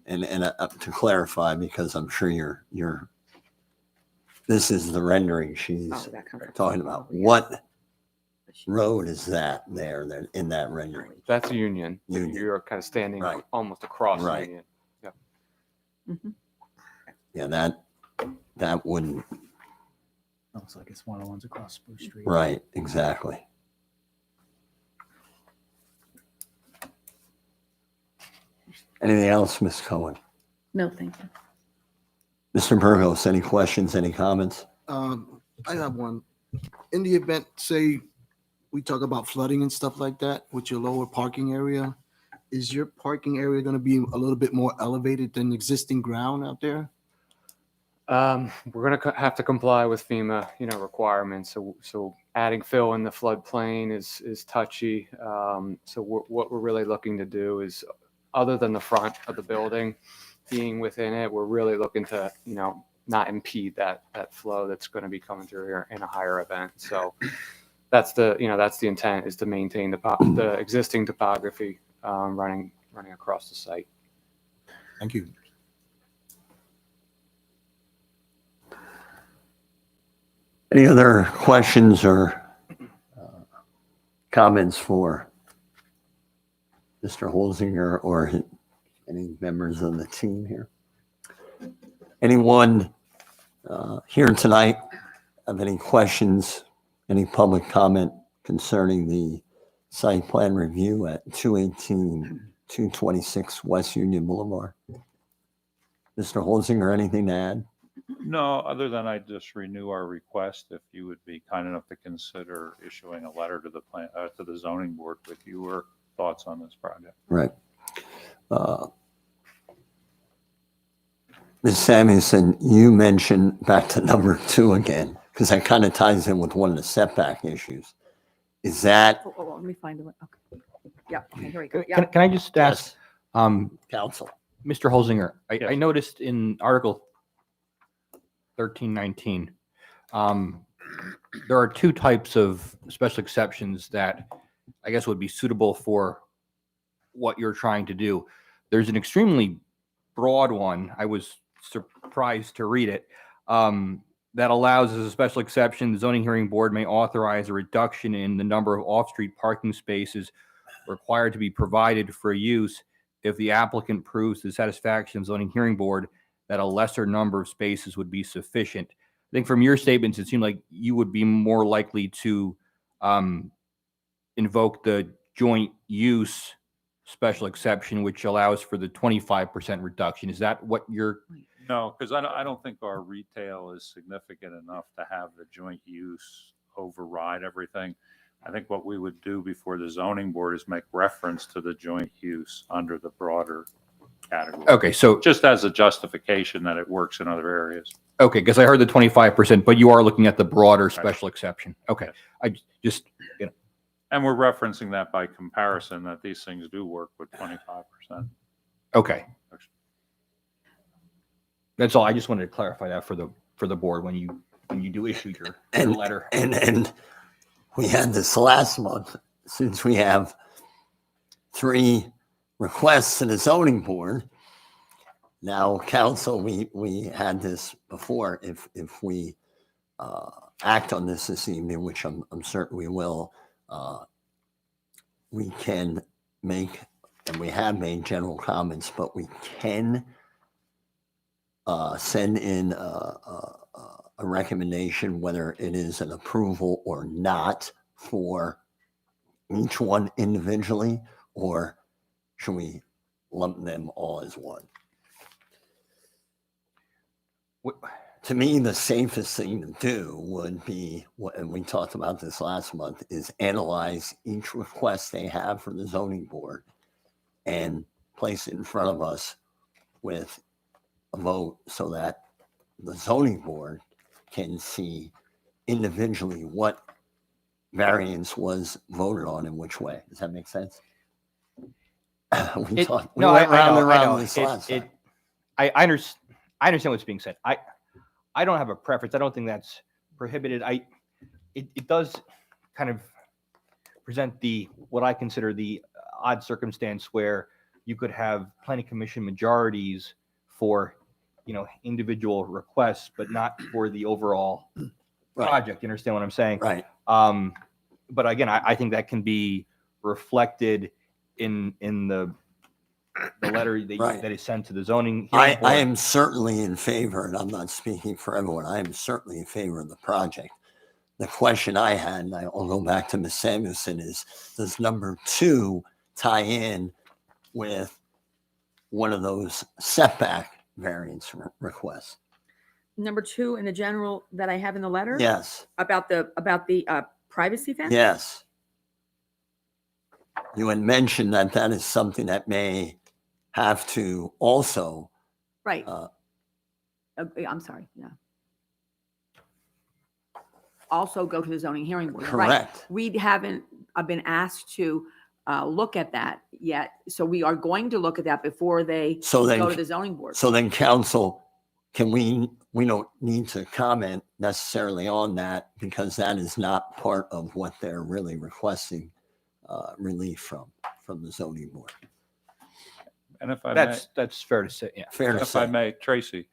and to clarify, because I'm sure you're this is the rendering she's Oh, that comes up. talking about. What road is that there in that rendering? That's Union. Union. You're kind of standing Right. almost across Right. Union. Yep. Yeah, that wouldn't, Looks like it's one of the ones across Spruce Street. right, exactly. Anything else, Ms. Cohen? No, thank you. Mr. Burgos, any questions, any comments? I have one. In the event, say, we talk about flooding and stuff like that with your lower parking area, is your parking area going to be a little bit more elevated than existing ground out there? We're gonna have to comply with FEMA, requirements. So adding fill in the floodplain is touchy. So what we're really looking to do is, other than the front of the building being within it, we're really looking to, not impede that flow that's going to be coming through here in a higher event. So that's the intent, is to maintain the existing topography running across the site. Thank you. Any other questions or comments for Mr. Holzinger or any members of the team here? Anyone here tonight have any questions, any public comment concerning the site plan review at 226 West Union Boulevard? Mr. Holzinger, anything to add? No, other than I just renew our request, if you would be kind enough to consider issuing a letter to the zoning board with your thoughts on this project. Right. Ms. Samuelson, you mentioned back to number 2 again, because that kind of ties in with one of the setback issues. Is that Let me find the one. Okay. Yeah. Okay. Here we go. Yeah. Can I just ask, counsel? Mr. Holzinger, I Yes. noticed in Article 1319, there are 2 types of special exceptions that I guess would be suitable for what you're trying to do. There's an extremely broad one. I was surprised to read it. That allows, as a special exception, the zoning hearing board may authorize a reduction in the number of off-street parking spaces required to be provided for use if the applicant proves to the satisfaction of zoning hearing board that a lesser number of spaces would be sufficient. I think from your statements, it seemed like you would be more likely to invoke the joint use special exception, which allows for the 25% reduction. Is that what you're? No, because I don't think our retail is significant enough to have the joint use override everything. I think what we would do before the zoning board is make reference to the joint use under the broader category. Okay, so Just as a justification that it works in other areas. okay, because I heard the 25%, but you are looking at the broader special exception. Okay, I just And we're referencing that by comparison, that these things do work with 25%. okay. That's all. I just wanted to clarify that for the board when you do issue your letter. And we had this last month, since we have 3 requests to the zoning board. Now, council, we had this before. If we act on this evening, which I'm certain we will, we can make, and we have made general comments, but we can send in a recommendation, whether it is an approval or not for each one individually, or should we lump them all as one? To me, the safest thing to do would be, and we talked about this last month, is analyze each request they have from the zoning board and place it in front of us with a vote so that the zoning board can see individually what variance was voted on in which way. Does that make sense? We went round and round this last time. I understand what's being said. I don't have a preference. I don't think that's prohibited. It does kind of present what I consider the odd circumstance where you could have planning commission majorities for individual requests, but not for the overall project. You understand what I'm saying? Right. But again, I think that can be reflected in the letter that is sent to the zoning. I am certainly in favor, and I'm not speaking for everyone, I am certainly in favor of the project. The question I had, and I'll go back to Ms. Samuelson, is does number 2 tie in with one of those setback variance requests? Number 2 in the general that I have in the letter? Yes. About the privacy fence? Yes. You had mentioned that is something that may have to also Right. I'm sorry, yeah. Also go to the zoning hearing board. Right. Correct. We haven't been asked to look at that yet. So we are going to look at that before they So then- go to the zoning board. So then council, we don't need to comment necessarily on that because that is not part of what they're really requesting relief from the zoning board. And if I may, That's fair to say, yeah. Fair to if I say. may, Tracy,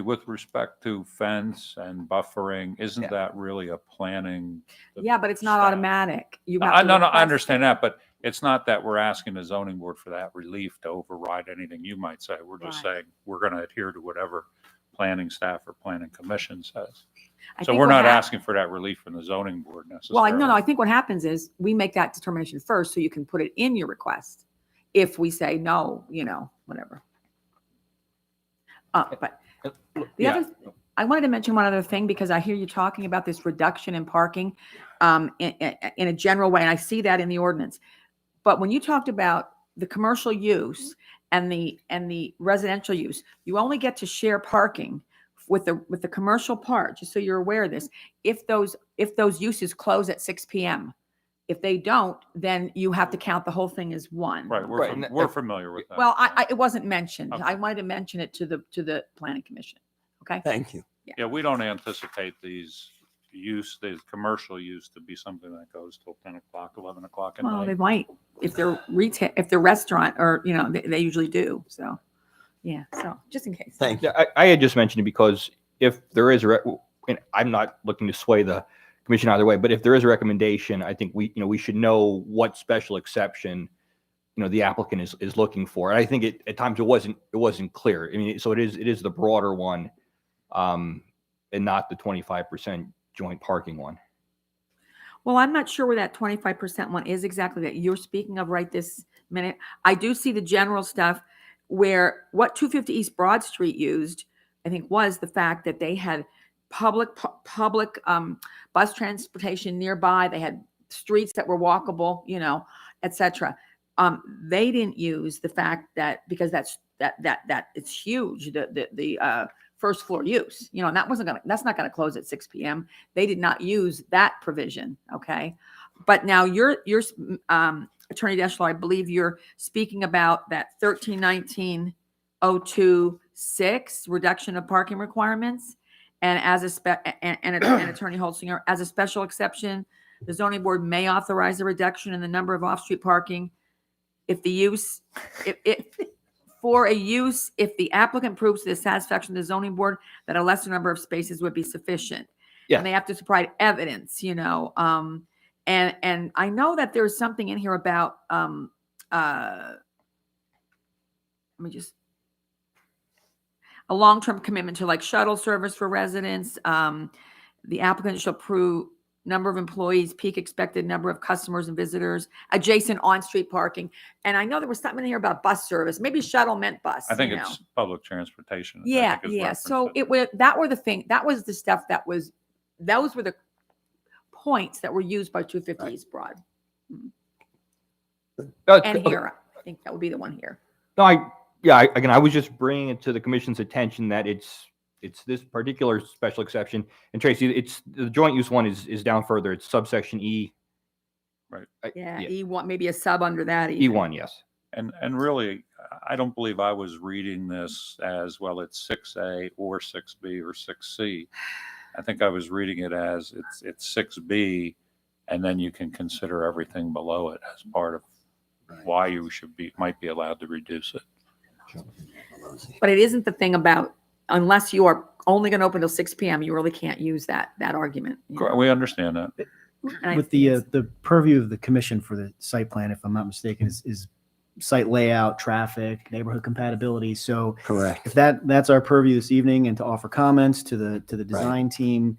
with respect to fence and buffering, isn't Yeah. that really a planning? Yeah, but it's not staff? automatic. You have I to no, I request- understand that, but it's not that we're asking the zoning board for that relief to override anything you might say. We're just Right. saying we're going to adhere to whatever planning staff or planning commission says. I So think we're what not hap- asking for that relief from the zoning board Well, necessarily. no, I think what happens is we make that determination first so you can put it in your request. If we say no, whatever. But the Yeah. other, I wanted to mention one other thing because I hear you talking about this reduction in parking in a general way, and I see that in the ordinance. But when you talked about the commercial use and the residential use, you only get to share parking with the commercial part, just so you're aware of this, if those uses close at 6 p.m. If they don't, then you have to count the whole thing as one. Right, Right, and we're familiar with that. Well, it wasn't mentioned. Okay. I wanted to mention it to the planning commission. Okay. Thank you. Yeah, we don't anticipate these commercial use to be something that goes till 10 o'clock, 11 o'clock at Well, they night. might if they're retail, if they're restaurant, or they usually do. So, yeah. So just in case. Thank you. Yeah, I had just mentioned it because if there is and I'm not looking to sway the commission either way, but if there is a recommendation, I think we should know what special exception, the applicant is looking for. And I think at times it wasn't clear. I mean, so it is the broader one, and not the 25% joint parking one. Well, I'm not sure where that 25% one is exactly that you're speaking of right this minute. I do see the general stuff where what 250 East Broad Street used, I think, was the fact that they had public bus transportation nearby. They had streets that were walkable, et cetera. They didn't use the fact that because that it's huge, the first floor use, and that's not gonna close at 6 p.m. They did not use that provision. Okay. But now you're Attorney Deschler, I believe you're speaking about that 1319-02-6 reduction of parking requirements. And Attorney Holsinger, as a special exception, the zoning board may authorize a reduction in the number of off-street parking if the use, if the applicant proves to the satisfaction of the zoning board that a lesser number of spaces would be sufficient. Yeah. And they have to provide evidence, and I know that there's something in here about, let me just, a long-term commitment to like shuttle service for residents. The applicant shall prove number of employees, peak expected number of customers and visitors, adjacent on-street parking. And I know there was something in here about bus service. Maybe shuttle meant bus. I think it's public transportation. I Yeah, think is yeah. referenced So in that was the stuff those were the points that were used by 250 East Broad. And here, I think that would be the one here. No, I was just bringing it to the commission's attention that it's this particular special exception. And Tracy, it's the joint use one is down further. It's subsection E. Right. Yeah, E1, maybe a sub under that. even. E1, yes. And really, I don't believe I was reading this as, well, it's 6A or 6B or 6C. I think I was reading it as it's 6B, and then you can consider everything below it as part of why you might be allowed to reduce it. But it isn't the thing about, unless you are only going to open till 6 p.m., you really can't use that argument. We understand that. And I With think the purview of the commission for the site plan, if I'm not mistaken, is site layout, traffic, neighborhood compatibility. So Correct. if that's our purview this evening, and to offer comments to the design team,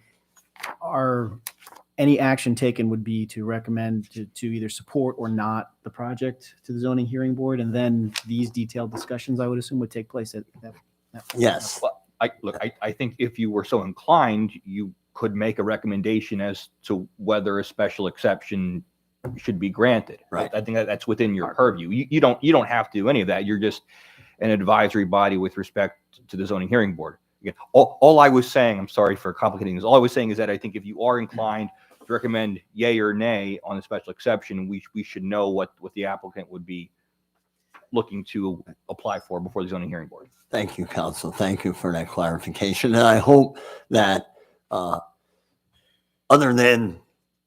any action taken would be to recommend to either support or not the project to the zoning hearing board, and then these detailed discussions, I would assume, would take place at that point. Yes. Well, I think if you were so inclined, you could make a recommendation as to whether a special exception should be granted. Right. I think that's within your purview. You don't have to do any of that. You're just an advisory body with respect to the zoning hearing board. again, all I was saying, I'm sorry for complicating this. All I was saying is that I think if you are inclined to recommend yay or nay on the special exception, we should know what the applicant would be looking to apply for before the zoning hearing board. Thank you, counsel. Thank you for that clarification. And I hope that other than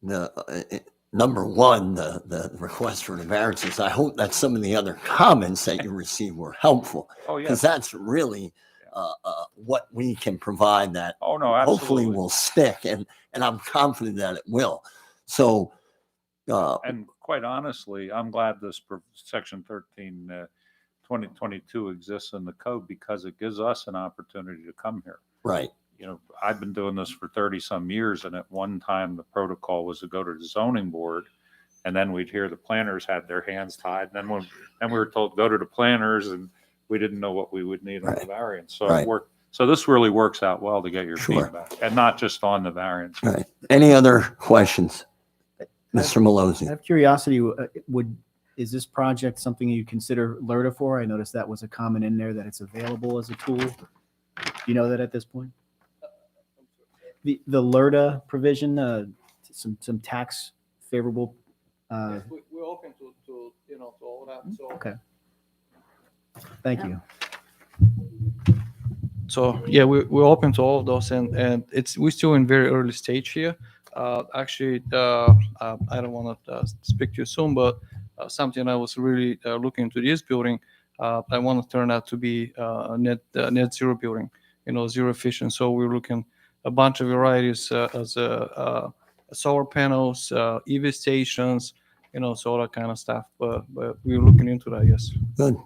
the number one, the request for the variances, I hope that some of the other comments that you received were helpful. Oh, yeah. Because that's really what we can provide that Oh, no, hopefully absolutely. will stick. And I'm confident that it will. So, And quite honestly, I'm glad this section 13, 2022 exists in the code because it gives us an opportunity to come here. right. You know, I've been doing this for 30 some years, and at one time the protocol was to go to the zoning board, and then we'd hear the planners had their hands tied, and then we were told go to the planners, and we didn't know what we would need on the Right. variance. So Right. it worked. So this really works out well to get your Sure. feedback, and not just on the variance. Right. Any other questions? Mr. Out Malozzi? of curiosity, is this project something you consider LERTA for? I noticed that was a comment in there that it's available as a tool. Do you know that at this point? The LERTA provision, some tax favorable. We're open to all that. So Okay. Thank you. So yeah, we're open to all of those, and we're still in very early stage here. Actually, I don't want to speak too soon, but something I was really looking into this building, I want to turn out to be a net zero building, zero efficient. So we're looking a bunch of varieties as solar panels, EV stations, so all that kind of stuff. But we're looking into that, yes. Good.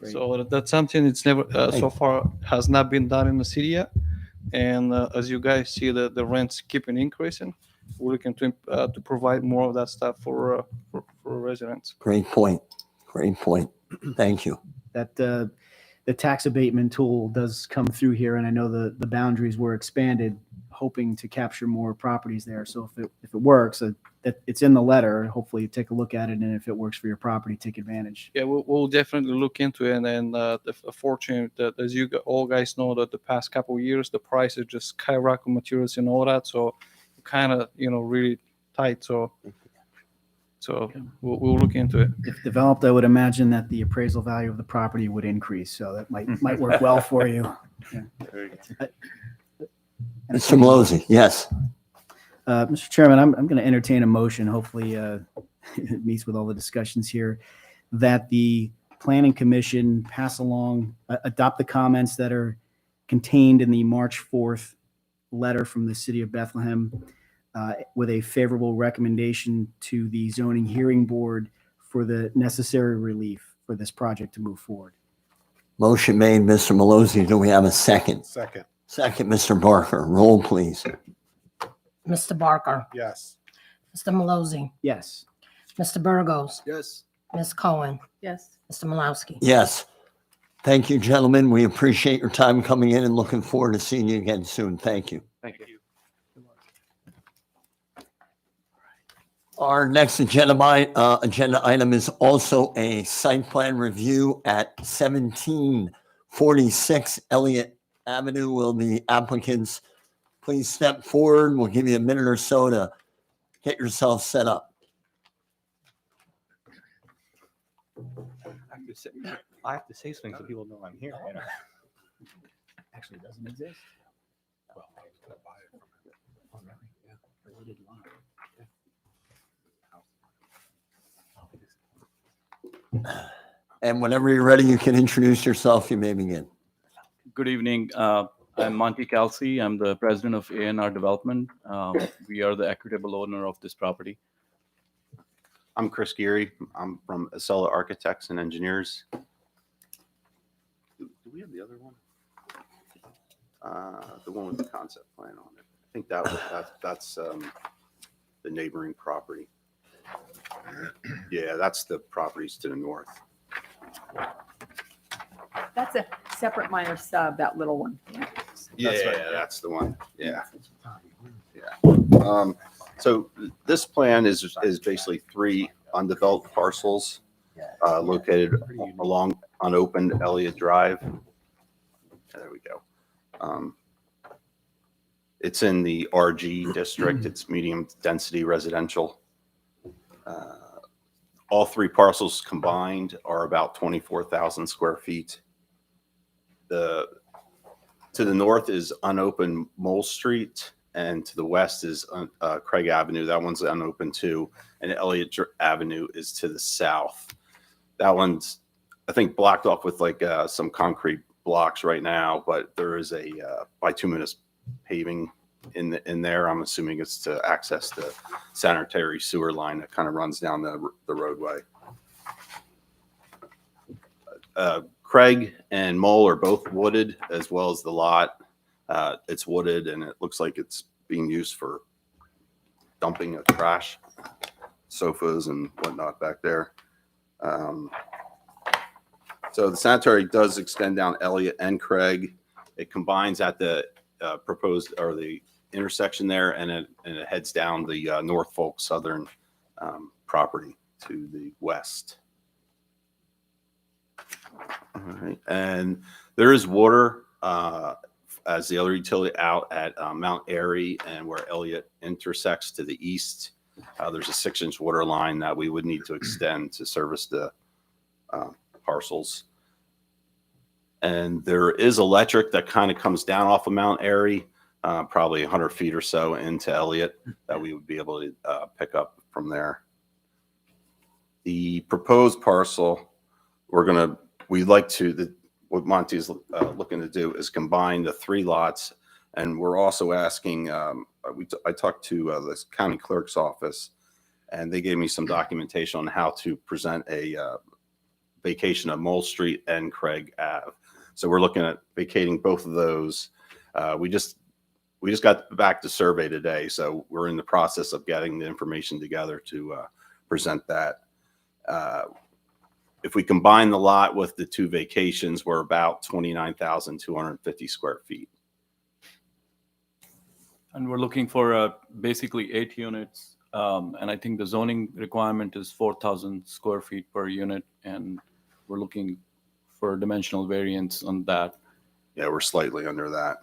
So that's something it's never so far has not been done in the city yet. And as you guys see, the rents keeping increasing. We're looking to provide more of that stuff for residents. Great point. Great point. Thank you. That the tax abatement tool does come through here, and I know the boundaries were expanded, hoping to capture more properties there. So if it works, that it's in the letter. Hopefully, you take a look at it, and if it works for your property, take advantage. Yeah, we'll definitely look into it. And then fortunate that, as you all guys know, that the past couple of years the prices just skyrocket materials and all that. So kind of really tight. So we'll look into it. If developed, I would imagine that the appraisal value of the property would increase. So that might work well for you. Yeah. Mr. Malozzi, yes. Mr. Chairman, I'm going to entertain a motion, hopefully it meets with all the discussions here, that the Planning Commission pass along, adopt the comments that are contained in the March 4th letter from the City of Bethlehem with a favorable recommendation to the Zoning Hearing Board for the necessary relief for this project to move forward. Motion made, Mr. Malozzi. Do we have a second? Second. Second, Mr. Barker. Roll, please. Mr. Barker, Yes. Mr. Malozzi, Yes. Mr. Burgos, Yes. Ms. Cohen, Yes. Mr. Malowski. Yes. Thank you, gentlemen. We appreciate your time coming in and looking forward to seeing you again soon. Thank you. Thank you. Our next agenda item is also a site plan review at 1746 Elliott Avenue. Will the applicants please step forward? We'll give you a minute or so to get yourself set up. I have to say something so people know I'm here. Actually, it doesn't exist. And whenever you're ready, you can introduce yourself. You may begin. Good evening. I'm Monty Kelsey. I'm the president of A&R Development. We are the equitable owner of this property. I'm Chris Geary. I'm from Acela Architects and Engineers. Do we have the other one? The one with the concept plan on it. I think that's the neighboring property. Yeah, that's the properties to the north. That's a separate minor sub, that little one. Yeah, that's the one. Yeah. Yeah. So this plan is basically 3 undeveloped parcels located along unopened Elliott Drive. There we go. It's in the RG district. It's medium density residential. All three parcels combined are about 24,000 square feet. To the north is unopened Mole Street, and to the west is Craig Avenue. That one's unopened too, and Elliott Avenue is to the south. That one's, I think, blocked off with like some concrete blocks right now, but there is a bituminous paving in there. I'm assuming it's to access the sanitary sewer line that kind of runs down the roadway. Craig and Mole are both wooded, as well as the lot. It's wooded, and it looks like it's being used for dumping of trash, sofas and whatnot back there. So the sanitary does extend down Elliott and Craig. It combines at the proposed, or the intersection there, and it heads down the Norfolk Southern property to the west. All right, and there is water as the other utility out at Mount Airy and where Elliott intersects to the east. There's a 6-inch water line that we would need to extend to service the parcels. And there is electric that kind of comes down off of Mount Airy, probably 100 feet or so into Elliott, that we would be able to pick up from there. The proposed parcel, we'd like to, what Monty is looking to do is combine the 3 lots. And we're also asking, I talked to the county clerk's office, and they gave me some documentation on how to present a vacation of Mole Street and Craig Ave. So we're looking at vacating both of those. We just got back to survey today, so we're in the process of getting the information together to present that. If we combine the lot with the 2 vacations, we're about 29,250 square feet. And we're looking for basically 8 units. And I think the zoning requirement is 4,000 square feet per unit. And we're looking for dimensional variance on that. Yeah, we're slightly under that.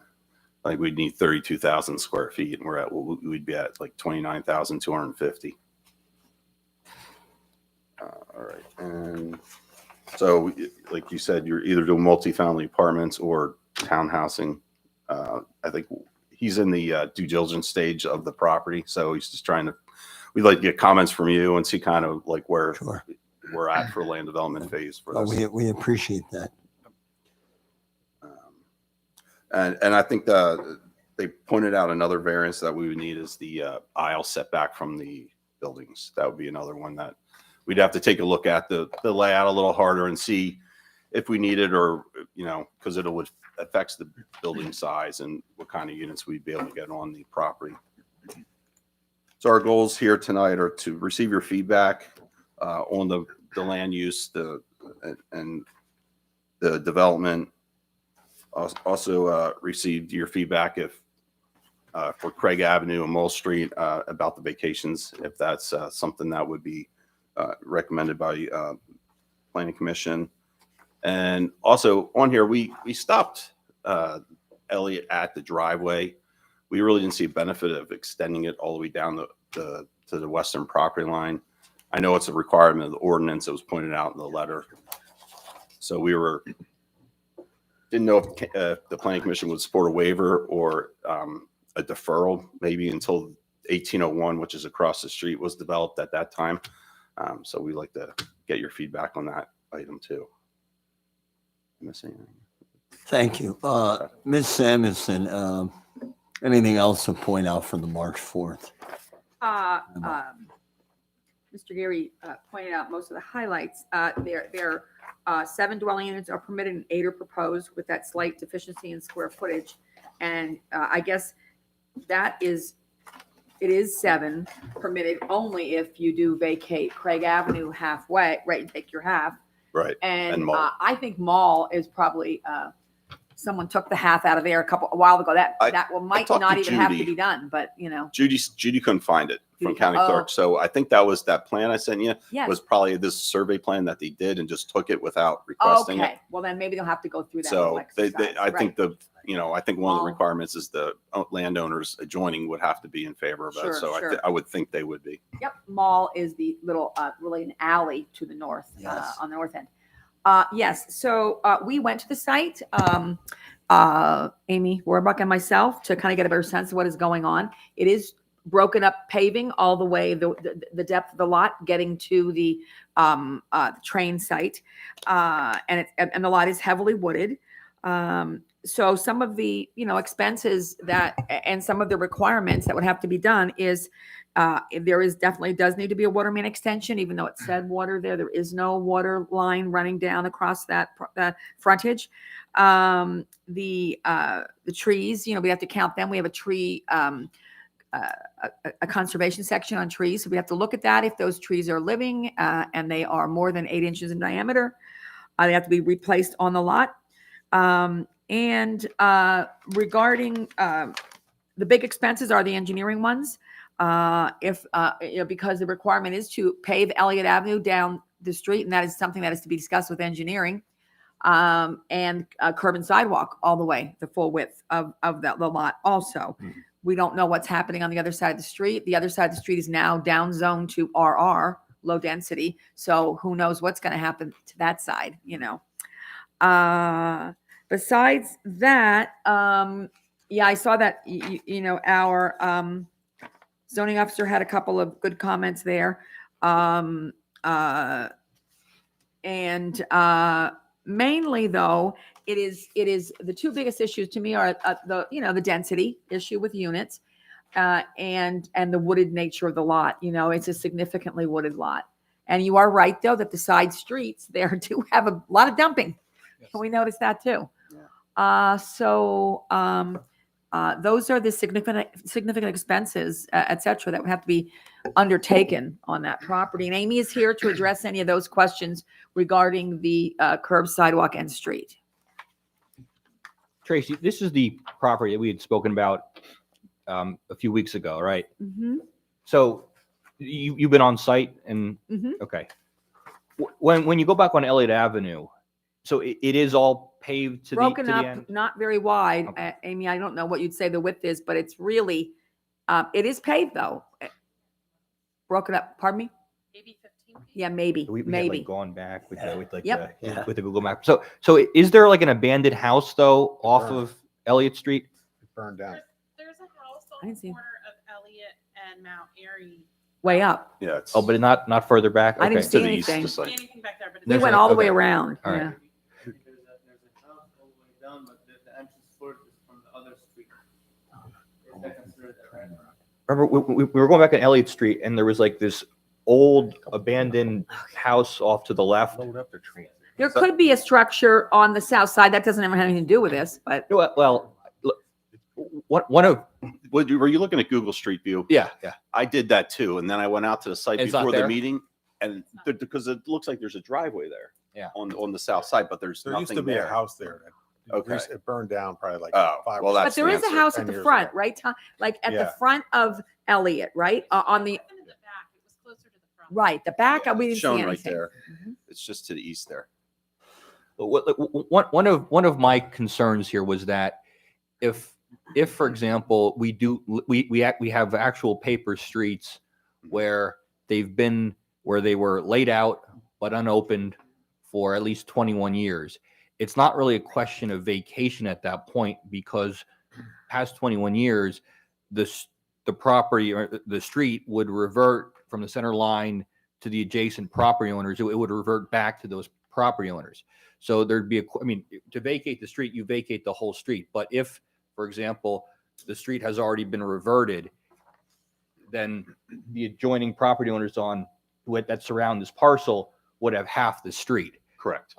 Like we'd need 32,000 square feet, and we'd be at like 29,250. All right, and so like you said, you're either doing multifamily apartments or townhousing. I think he's in the due diligence stage of the property, so he's just trying to. We'd like to get comments from you and see kind of like where we're at for land development phase for this. We appreciate that. And I think they pointed out another variance that we would need is the aisle setback from the buildings. That would be another one that we'd have to take a look at the layout a little harder and see if we need it, or, because it would affects the building size and what kind of units we'd be able to get on the property. So our goals here tonight are to receive your feedback on the land use, and the development. Also received your feedback for Craig Avenue and Mole Street about the vacations, if that's something that would be recommended by Planning Commission. And also on here, we stopped Elliott at the driveway. We really didn't see a benefit of extending it all the way down to the western property line. I know it's a requirement of the ordinance. It was pointed out in the letter. So we didn't know if the Planning Commission would support a waiver or a deferral, maybe until 1801, which is across the street, was developed at that time. So we'd like to get your feedback on that item too. Missing anything? Thank you. Ms. Samuelson, anything else to point out for the March 4th? Mr. Gary pointed out most of the highlights. There 7 dwelling units are permitted and 8 are proposed, with that slight deficiency in square footage. And I guess it is 7 permitted only if you do vacate Craig Avenue halfway, right, and take your half. Right. And Mall. I think Mall is probably someone took the half out of there a while ago. That might talked not to even have to Judy. be done, but you know. Judy couldn't find it from Judy- county oh. clerk. So I think that plan I sent you Yes. was probably this survey plan that they did and just took it without requesting Okay, it. well then maybe they'll have to go through that. So whole I exercise, think right. I think one of the Well- requirements is the landowners adjoining would have to be in favor of Sure, it. So sure. I would think they would be. Yep, mall is the little, really an alley to the north, Yes. on the north end. Yes, so we went to the site, Amy Warbuck and myself, to kind of get a better sense of what is going on. It is broken up paving all the way, the depth of the lot, getting to the train site. And the lot is heavily wooded. So some of the, expenses and some of the requirements that would have to be done is, there definitely does need to be a water main extension, even though it said water there. There is no water line running down across that frontage. The trees, we have to count them. We have a tree, a conservation section on trees. So we have to look at that. If those trees are living and they are more than 8 inches in diameter, they have to be replaced on the lot. And regarding the big expenses are the engineering ones. Because the requirement is to pave Elliott Avenue down the street, and that is something that is to be discussed with engineering, and curb and sidewalk all the way, the full width of the lot also. We don't know what's happening on the other side of the street. The other side of the street is now down zone to RR, low density. So who knows what's going to happen to that side, Besides that, I saw that, our zoning officer had a couple of good comments there. Mainly though, it is the two biggest issues to me are the density issue with units, and the wooded nature of the lot. It's a significantly wooded lot. And you are right though, that the side streets there do have a lot of dumping. Yes. We noticed that too. Yeah. Those are the significant expenses, et cetera, that would have to be undertaken on that property. And Amy is here to address any of those questions regarding the curb, sidewalk, and street. Tracy, this is the property that we had spoken about a few weeks ago, right? Mm-hmm. So you've been on site and, Mm-hmm. okay. When you go back on Elliott Avenue, so it is all paved to Broken the up, end? not very wide. Okay. Amy, I don't know what you'd say the width is, but it's really, it is paved though. Broken up, pardon me? Maybe 15 feet. We Yeah, had, maybe. like, gone back with Yep. with the Google map. So is there like an abandoned house though off of Elliott Street? It burned down. There's a house I on didn't the see. corner of Elliott and Mount Airy. Way up. Yeah. It's Oh, but not further back? I didn't Okay. see to the east, anything. just like Anything back there, but We There's went a- all the way okay. around. All right. Yeah. There's a house all the way down, but the entrance for it is from the other street. Is that considered that right? Remember, we were going back on Elliott Street and there was like this old abandoned house off to the left. Load up the train. There could be a structure on the south side. That doesn't have anything to do with this, but Well, look, one of, were you looking at Google Street View? yeah. I did that too. And then I went out to the site It's not before the there? meeting and because it looks like there's a driveway there. Yeah. On the south side, but there's There nothing used to be there. a house there. Okay. It burned down probably like Oh, 5 well, or that's but there the is a answer. house 10 at the years front, ago. right, Tom? Like at the Yeah. front of Elliott, right? On the In the back, it was closer to the front. right, the back. Yeah, we it's didn't shown see right anything. there. Mhm. It's just to the east there. One of my concerns here was that if for example we have actual paper streets where they were laid out but unopened for at least 21 years, it's not really a question of vacation at that point, because past 21 years the property or the street would revert from the center line to the adjacent property owners. It would revert back to those property owners. So there'd be to vacate the street, you vacate the whole street. But if, for example, the street has already been reverted, then the adjoining property owners that surround this parcel would have half the street. Correct.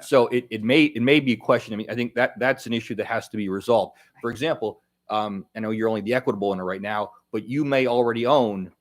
So it may be a question. I mean, I think that's an issue that has to be resolved. For example, I know you're only the equitable owner right now, but you may already own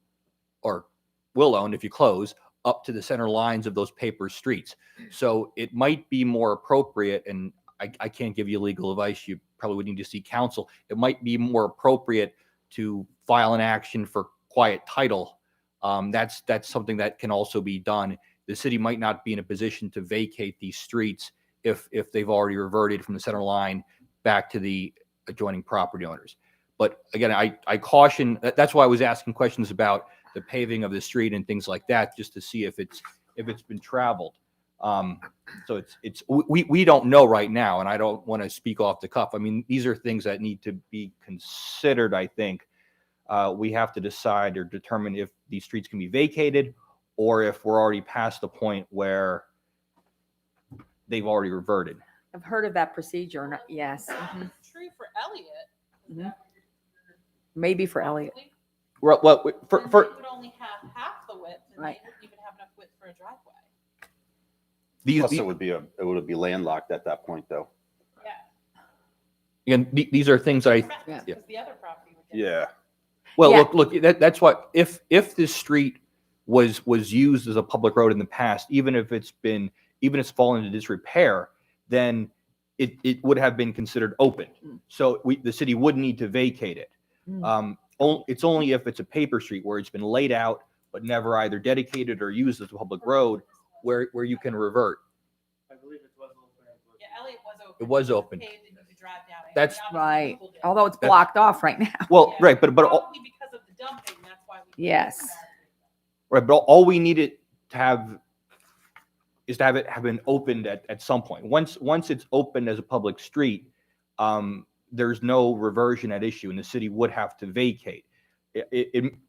or will own, if you close, up to the center lines of those paper streets. So it might be more appropriate, and I can't give you legal advice. You probably would need to see counsel. It might be more appropriate to file an action for quiet title. That's something that can also be done. The city might not be in a position to vacate these streets if they've already reverted from the center line back to the adjoining property owners. But again, I caution, that's why I was asking questions about the paving of the street and things like that, just to see if it's been traveled. So we don't know right now, and I don't want to speak off the cuff. I mean, these are things that need to be considered, I think. We have to decide or determine if these streets can be vacated or if we're already past the point where they've already reverted. I've heard of that procedure. Yes. True for Elliott. Maybe for Elliott. Well, Then they would only have half the width, and Right. they wouldn't even have enough width for a driveway. Plus, it would be landlocked at that point, though. again, these are things that Because the other property would get. Yeah. Well, Yeah. look, that's what, if this street was used as a public road in the past, even if it's fallen into disrepair, then it would have been considered open. So the city would need to vacate it. It's only if it's a paper street where it's been laid out, but never either dedicated or used as a public road where you can revert. I believe it was open. Yeah, Elliott was open. It was open. Paved and you could drive down it. That's- We obviously Right. Googled it. Although it's blocked off right now. Well, right, but Probably because of the dumping, that's why we. Yes. right, but all we needed to have is to have been opened at some point. Once it's opened as a public street, there's no reversion at issue, and the city would have to vacate.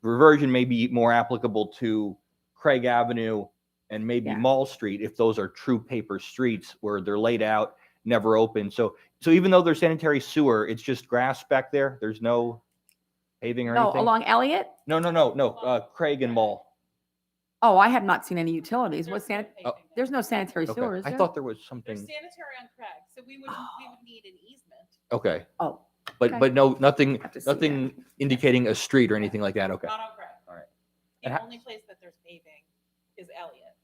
Reversion may be more applicable to Craig Avenue and maybe Yeah. Mall Street if those are true paper streets where they're laid out, never open. So even though there's sanitary sewer, it's just grass back there. There's no paving or No, anything. along Elliott? No. Craig and Mall. Oh, I have not seen any utilities. There's no paving there. There's no sanitary Okay. sewer, is I there? thought there was something. There's sanitary on Craig, so we would need an easement. Okay. Oh. But okay. nothing Have to see that. nothing indicating a street or anything like that. Okay. Not on Craig. All right. And The how- only place that there's paving is Elliott.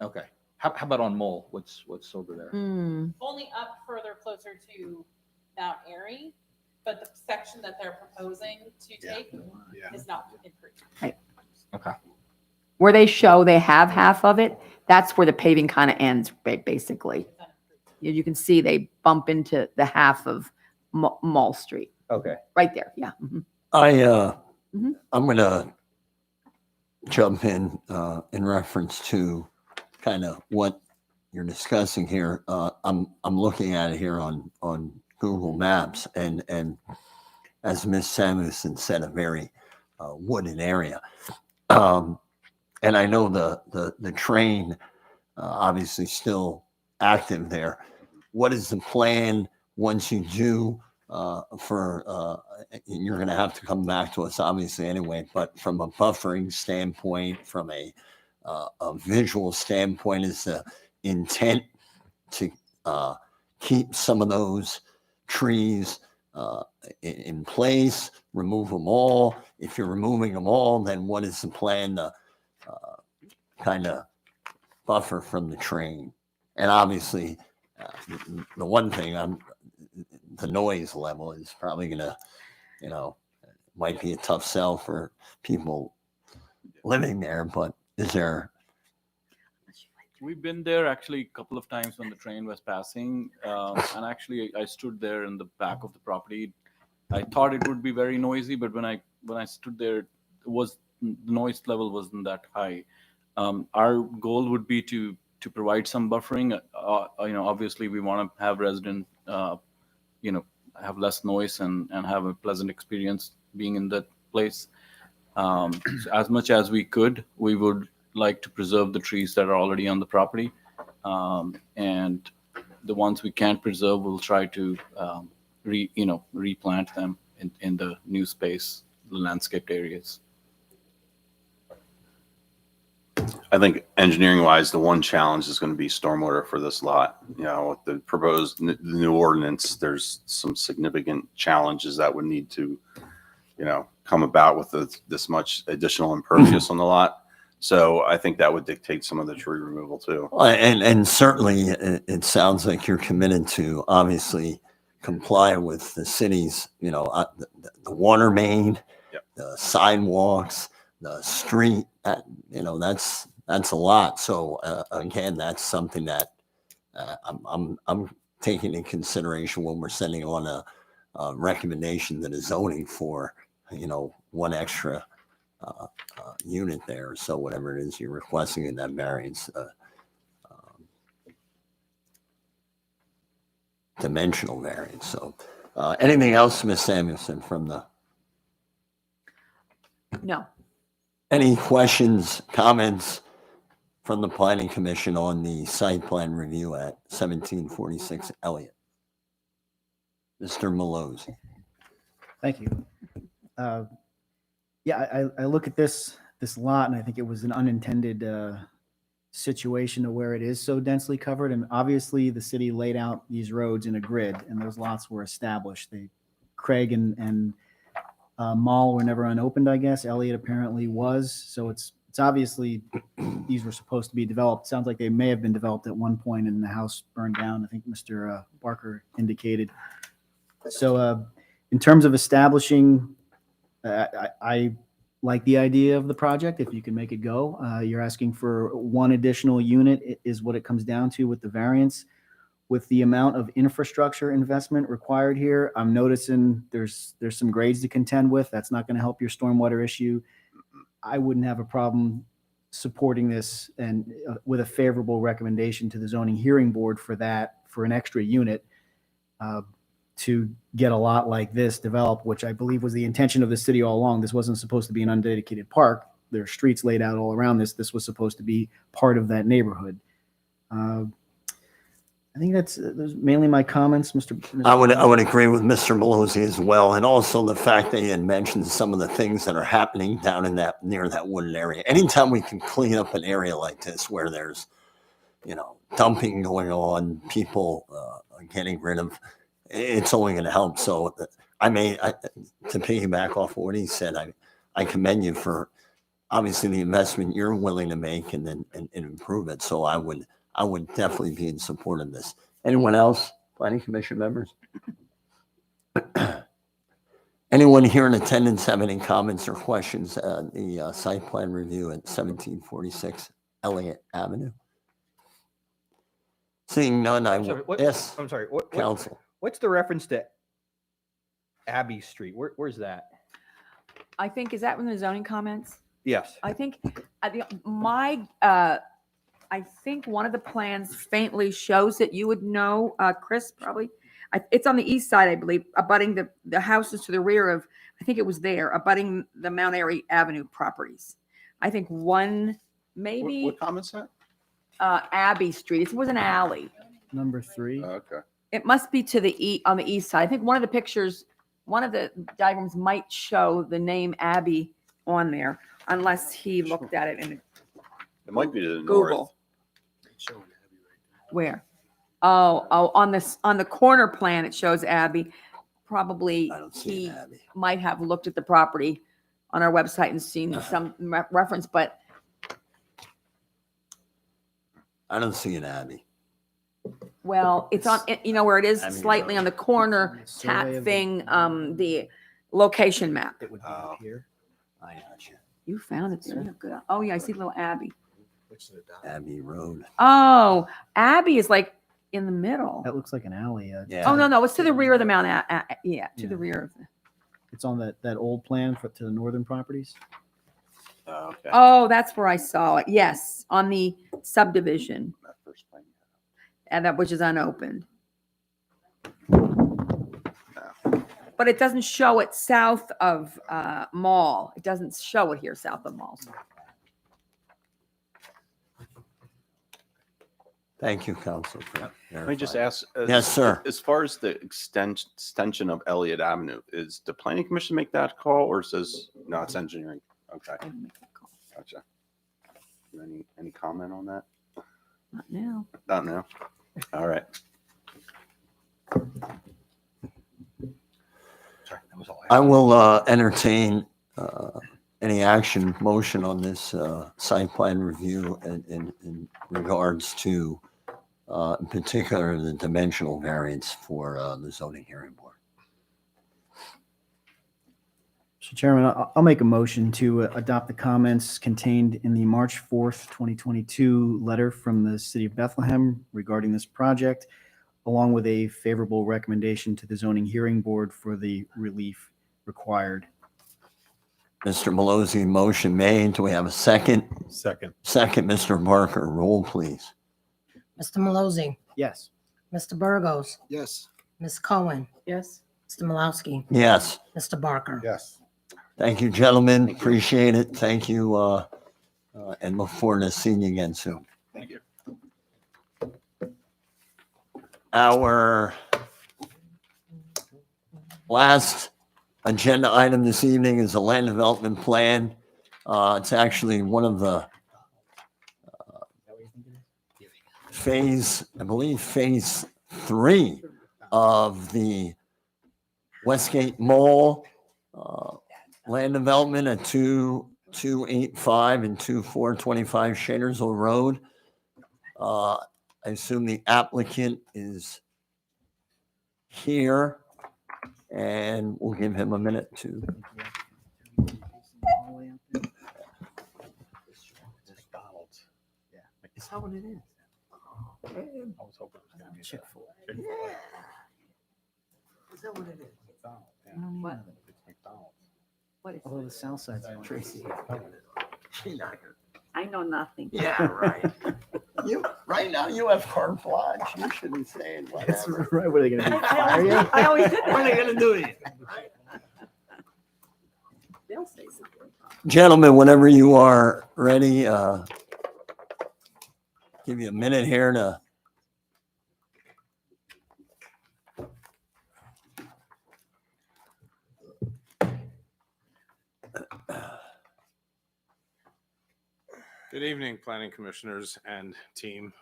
Okay. How about on Mole? What's over there? Hmm. Only up further closer to Mount Airy, but the section that they're proposing to take is not improved. Okay. Where they show they have half of it, that's where the paving kind of ends, basically. You can see they bump into the half of Mall Street, Okay. right there. Yeah. Mhm. I'm gonna jump in reference to kind of what you're discussing here. I'm looking at it here on Google Maps, and as Ms. Samuelson said, a very wooded area. And I know the train obviously still active there. What is the plan once you do you're going to have to come back to us obviously anyway, but from a buffering standpoint, from a visual standpoint, is the intent to keep some of those trees in place, remove them all? If you're removing them all, then what is the plan to kind of buffer from the train? And obviously, the one thing the noise level is probably going to, might be a tough sell for people living there, but is there? We've been there actually a couple of times when the train was passing, and actually I stood there in the back of the property. I thought it would be very noisy, but when I stood there, the noise level wasn't that high. Our goal would be to provide some buffering. Obviously we want to have residents, have less noise and have a pleasant experience being in that place. So as much as we could, we would like to preserve the trees that are already on the property. And the ones we can't preserve, we'll try to replant them in the new space, the landscaped areas. I think engineering wise, the one challenge is going to be stormwater for this lot. With the proposed new ordinance, there's some significant challenges that would need to, come about with this much additional impervious on the lot. So I think that would dictate some of the tree removal too. And certainly it sounds like you're committed to obviously comply with the city's, the water main, the sidewalks, the street, that's a lot. So again, that's something that I'm taking into consideration when we're sending on a recommendation to the zoning for, one extra unit there. So whatever it is you're requesting in that variance, dimensional variance. So anything else, Ms. Samuelson, from No. any questions, comments from the planning commission on the site plan review at 1746 Elliott? Mr. Malozzi. Thank you. Yeah, I look at this lot and I think it was an unintended situation to where it is so densely covered. And obviously the city laid out these roads in a grid and those lots were established. Craig and Mall were never unopened, I guess. Elliott apparently was. So it's obviously these were supposed to be developed. Sounds like they may have been developed at one point and the house burned down. I think Mr. Barker indicated. So in terms of establishing, I like the idea of the project. If you can make it go, you're asking for one additional unit is what it comes down to with the variance. With the amount of infrastructure investment required here, I'm noticing there's some grades to contend with. That's not going to help your stormwater issue. I wouldn't have a problem supporting this and with a favorable recommendation to the zoning hearing board for an extra unit to get a lot like this developed, which I believe was the intention of the city all along. This wasn't supposed to be an undedicated park. There are streets laid out all around this. This was supposed to be part of that neighborhood. I think that's mainly my comments, Mr. I would agree with Mr. Malozzi as well, and also the fact that he had mentioned some of the things that are happening down in near that wooded area. Anytime we can clean up an area like this where there's, dumping going on, people getting rid of, it's only going to help. So to piggyback off of what he said, I commend you for obviously the investment you're willing to make and improve it. So I would definitely be in support of this. Anyone else? Planning Commission members? Anyone here in attendance have any comments or questions on the site plan review at 1746 Elliott Avenue? Seeing none, yes. I'm sorry. Council. What's the reference to Abbey Street? Where's that? I think, is that in the zoning comments? Yes. I think I think one of the plans faintly shows it. You would know, Chris, probably. It's on the east side, I believe, abutting the houses to the rear of, I think it was there, abutting the Mount Airy Avenue properties. I think one, maybe. What comment's that? Abbey Street. It was an alley. Number 3. Okay. It must be to the on the east side. I think one of the pictures, one of the diagrams might show the name Abbey on there, unless he looked at it in It might be to the Google. north. Where? Oh, on the corner plan, it shows Abbey. Probably he might have looked at the property on our website and seen some reference, but I don't see an Abbey. well, it's on, where it is Abbey slightly Road. on the corner tap Survey of thing, the location map. It would be up here. I got you. You found it. Sort of good. Oh yeah, I see little Abbey. Abbey Road. Oh, Abbey is like in the middle. That looks like an alley. Yeah. Oh no, it's to the rear of the Mount. Yeah, to the Yeah. rear of the. It's on that old plan to the northern properties. Okay. Oh, that's where I saw it. Yes, on the subdivision, That first plan. and that which is unopened. But it doesn't show it south of Mall. It doesn't show it here south of Mall. Thank you, Council. Let me just ask. Yes, sir. As far as the extension of Elliott Avenue, is the planning commission make that call or says, no, it's engineering? Okay. Gotcha. Any comment on that? Not now. Not now. All right. I will entertain any action motion on this site plan review in regards to, in particular, the dimensional variance for the zoning hearing board. Mr. Chairman, I'll make a motion to adopt the comments contained in the March 4th, 2022 letter from the City of Bethlehem regarding this project, along with a favorable recommendation to the zoning hearing board for the relief required. Mr. Malozzi, motion made. Do we have a second? Second. Second, Mr. Barker. Roll, please. Mr. Malozzi, Yes. Mr. Burgos, Yes. Ms. Cohen, Yes. Mr. Malowski, Yes. Mr. Barker. Yes. Thank you, gentlemen. Appreciate it. Thank you, and look forward to seeing you again soon. Thank you. Our last agenda item this evening is a land development plan. It's actually one of the phase 3 of the Westgate Mall land development at 2285 and 2425 Shadersville Road. I assume the applicant is here, and we'll give him a minute to. Is that what it is? I was hoping it was gonna be Chick-fil-A. Chick-fil-A. Is that what it is? McDonald's, yeah. What? It's McDonald's. What is Oh, the south side's Tracy. I know nothing. Yeah, right. You right now you have carte blanche. You shouldn't be saying That's whatever. right. What are they going to do? I Fire always you? did- I always did What are they gonna do to you? They'll say something. Gentlemen, whenever you are ready, give you a minute here to. Good evening, planning commissioners and team.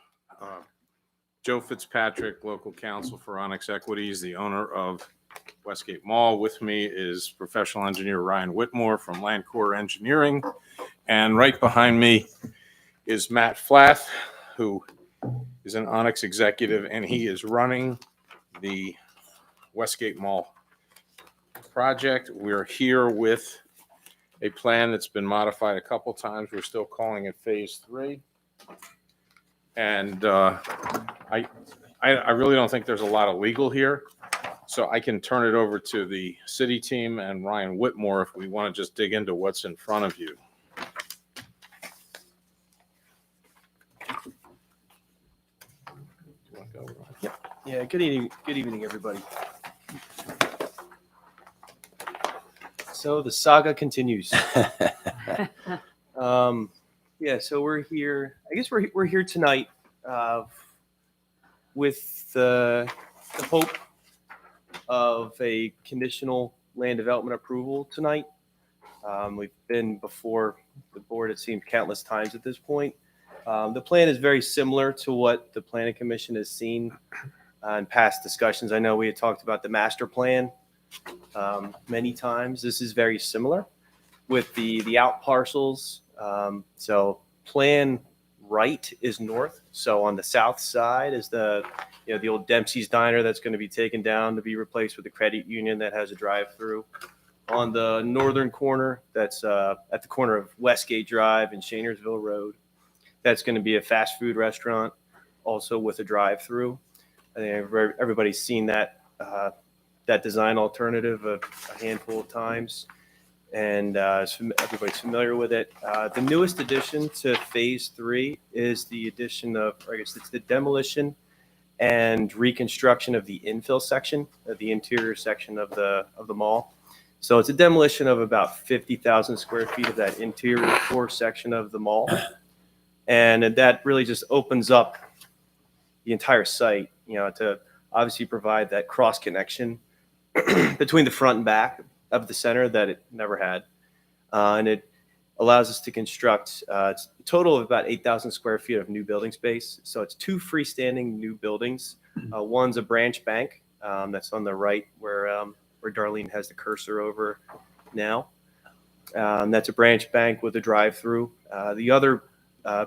Joe Fitzpatrick, local counsel for Onyx Equities, the owner of Westgate Mall. With me is professional engineer Ryan Whitmore from Landcore Engineering. And right behind me is Matt Flath, who is an Onyx executive, and he is running the Westgate Mall project. We're here with a plan that's been modified a couple times. We're still calling it phase 3. And I really don't think there's a lot of legal here. So I can turn it over to the city team and Ryan Whitmore if we want to just dig into what's in front of you. Yeah, good evening, everybody. So the saga continues. Yeah, so we're here. I guess we're here tonight with the hope of a conditional land development approval tonight. We've been before the board, it seems, countless times at this point. The plan is very similar to what the Planning Commission has seen in past discussions. I know we had talked about the master plan many times. This is very similar with the out parcels. So plan right is north. So on the south side is the old Dempsey's Diner that's going to be taken down to be replaced with a credit union that has a drive-through. On the northern corner, that's at the corner of Westgate Drive and Shanersville Road, that's going to be a fast food restaurant, also with a drive-through. I think everybody's seen that design alternative a handful of times, and everybody's familiar with it. The newest addition to Phase 3 is the addition of, I guess it's the demolition and reconstruction of the infill section, of the interior section of the mall. So it's a demolition of about 50,000 square feet of that interior core section of the mall. And that really just opens up the entire site, to obviously provide that cross connection between the front and back of the center that it never had. And it allows us to construct it's a total of about 8,000 square feet of new building space. So it's 2 freestanding new buildings. One's a branch bank that's on the right where Darlene has the cursor over now. That's a branch bank with a drive-through. The other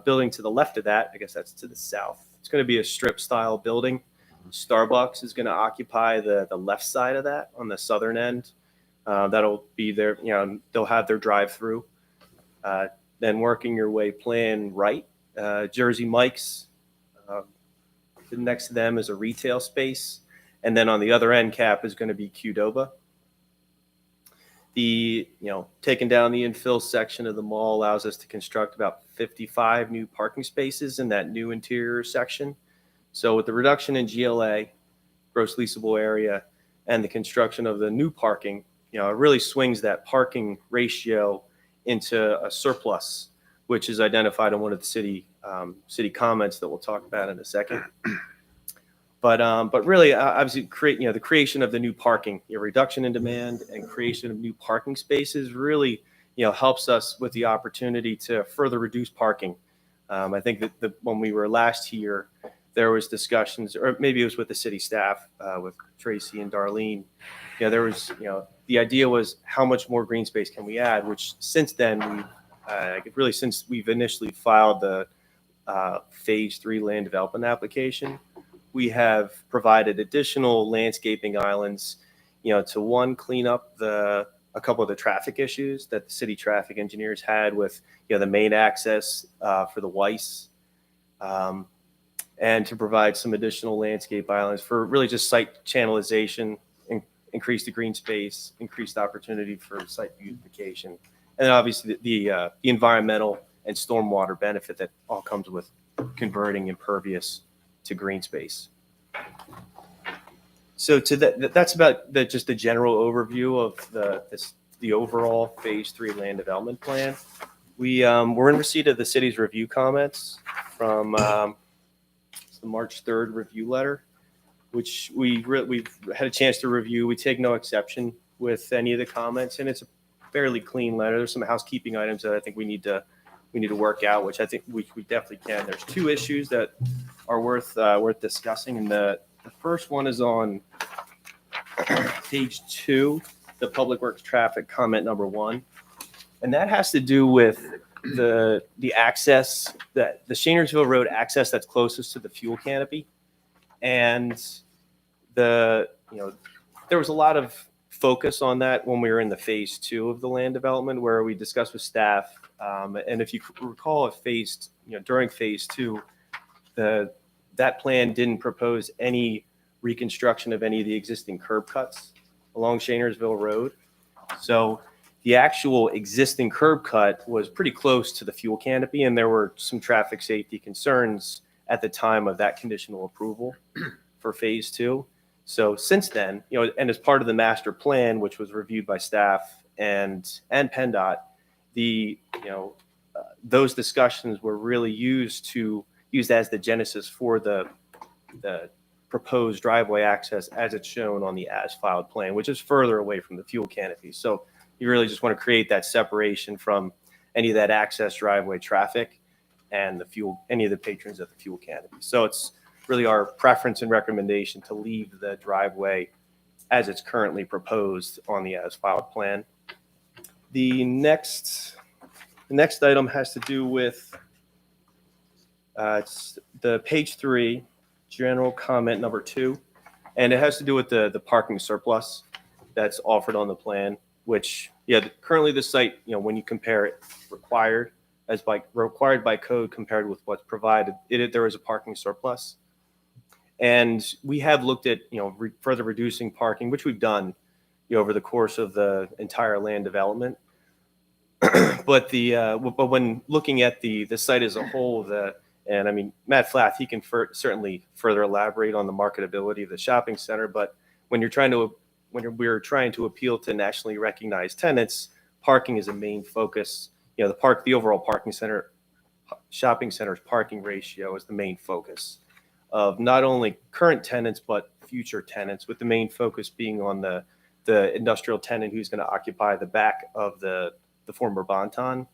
building to the left of that, I guess that's to the south. It's going to be a strip-style building. Starbucks is going to occupy the left side of that on the southern end. That'll be their, they'll have their drive-through. Then working your way plan right, Jersey Mike's. Next to them is a retail space. And then on the other end cap is going to be Qdoba. Taking down the infill section of the mall allows us to construct about 55 new parking spaces in that new interior section. So with the reduction in GLA, gross leasable area, and the construction of the new parking, it really swings that parking ratio into a surplus, which is identified in one of the city comments that we'll talk about in a second. But really, obviously, the creation of the new parking, reduction in demand and creation of new parking spaces really, helps us with the opportunity to further reduce parking. I think that when we were last here, there was discussions, or maybe it was with the city staff, with Tracy and Darlene. There was, the idea was how much more green space can we add? Which since then, since we've initially filed the Phase 3 land development application, we have provided additional landscaping islands, to clean up a couple of the traffic issues that the city traffic engineers had with, the main access for the Weiss, and to provide some additional landscape islands for really just site channelization, increase the green space, increased opportunity for site beautification, and obviously the environmental and stormwater benefit that all comes with converting impervious to green space. So that's about just the general overview of the overall Phase 3 land development plan. We're in receipt of the city's review comments from the March 3rd review letter, which we've had a chance to review. We take no exception with any of the comments, and it's a fairly clean letter. There's some housekeeping items that I think we need to work out, which I think we definitely can. There's two issues that are worth discussing, and the first one is on page 2, the Public Works Traffic comment number 1, and that has to do with the access, the Shanersville Road access that's closest to the fuel canopy, and there was a lot of focus on that when we were in the Phase 2 of the land development, where we discussed with staff. And if you recall, during Phase 2, that plan didn't propose any reconstruction of any of the existing curb cuts along Shanersville Road. So the actual existing curb cut was pretty close to the fuel canopy, and there were some traffic safety concerns at the time of that conditional approval for Phase 2. So since then, and as part of the master plan, which was reviewed by staff and PennDOT, those discussions were really used as the genesis for the proposed driveway access as it's shown on the as-filed plan, which is further away from the fuel canopy. So you really just want to create that separation from any of that access driveway traffic and any of the patrons of the fuel canopy. So it's really our preference and recommendation to leave the driveway as it's currently proposed on the as-filed plan. The next item has to do with it's the page 3, general comment number 2, and it has to do with the parking surplus that's offered on the plan, which, currently the site, when you compare it required by code compared with what's provided, there is a parking surplus. And we have looked at, further reducing parking, which we've done over the course of the entire land development. But when looking at the site as a whole, and I mean, Matt Flath, he can certainly further elaborate on the marketability of the shopping center. But when we're trying to appeal to nationally recognized tenants, parking is a main focus. The overall shopping center's parking ratio is the main focus of not only current tenants but future tenants, with the main focus being on the industrial tenant who's going to occupy the back of the former Bonton.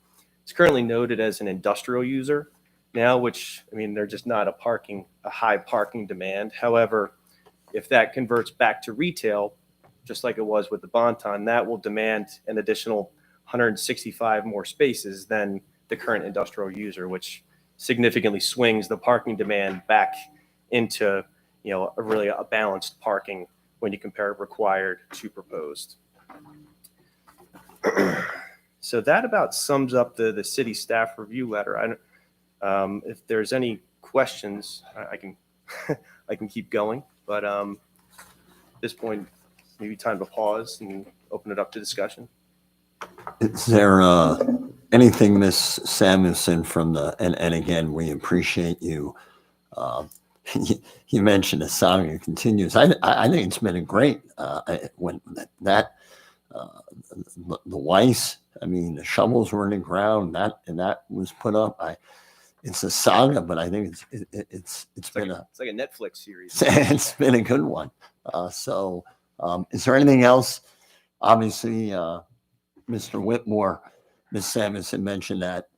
It's currently noted as an industrial user now, which, I mean, they're just not a high parking demand. However, if that converts back to retail, just like it was with the Bonton, that will demand an additional 165 more spaces than the current industrial user, which significantly swings the parking demand back into, a balanced parking when you compare required to proposed. So that about sums up the city staff review letter. If there's any questions, I can I can keep going, but at this point, maybe time to pause and open it up to discussion. Is there anything, Ms. Samuelson, from and again, we appreciate you. You mentioned the saga continues. I think it's been a great when the Weiss, the shovels were in the ground, that was put up. It's a saga, but I think it's been it's like a Netflix series. It's been a good one. So is there anything else? Obviously, Mr. Whitmore, Ms. Samuelson mentioned that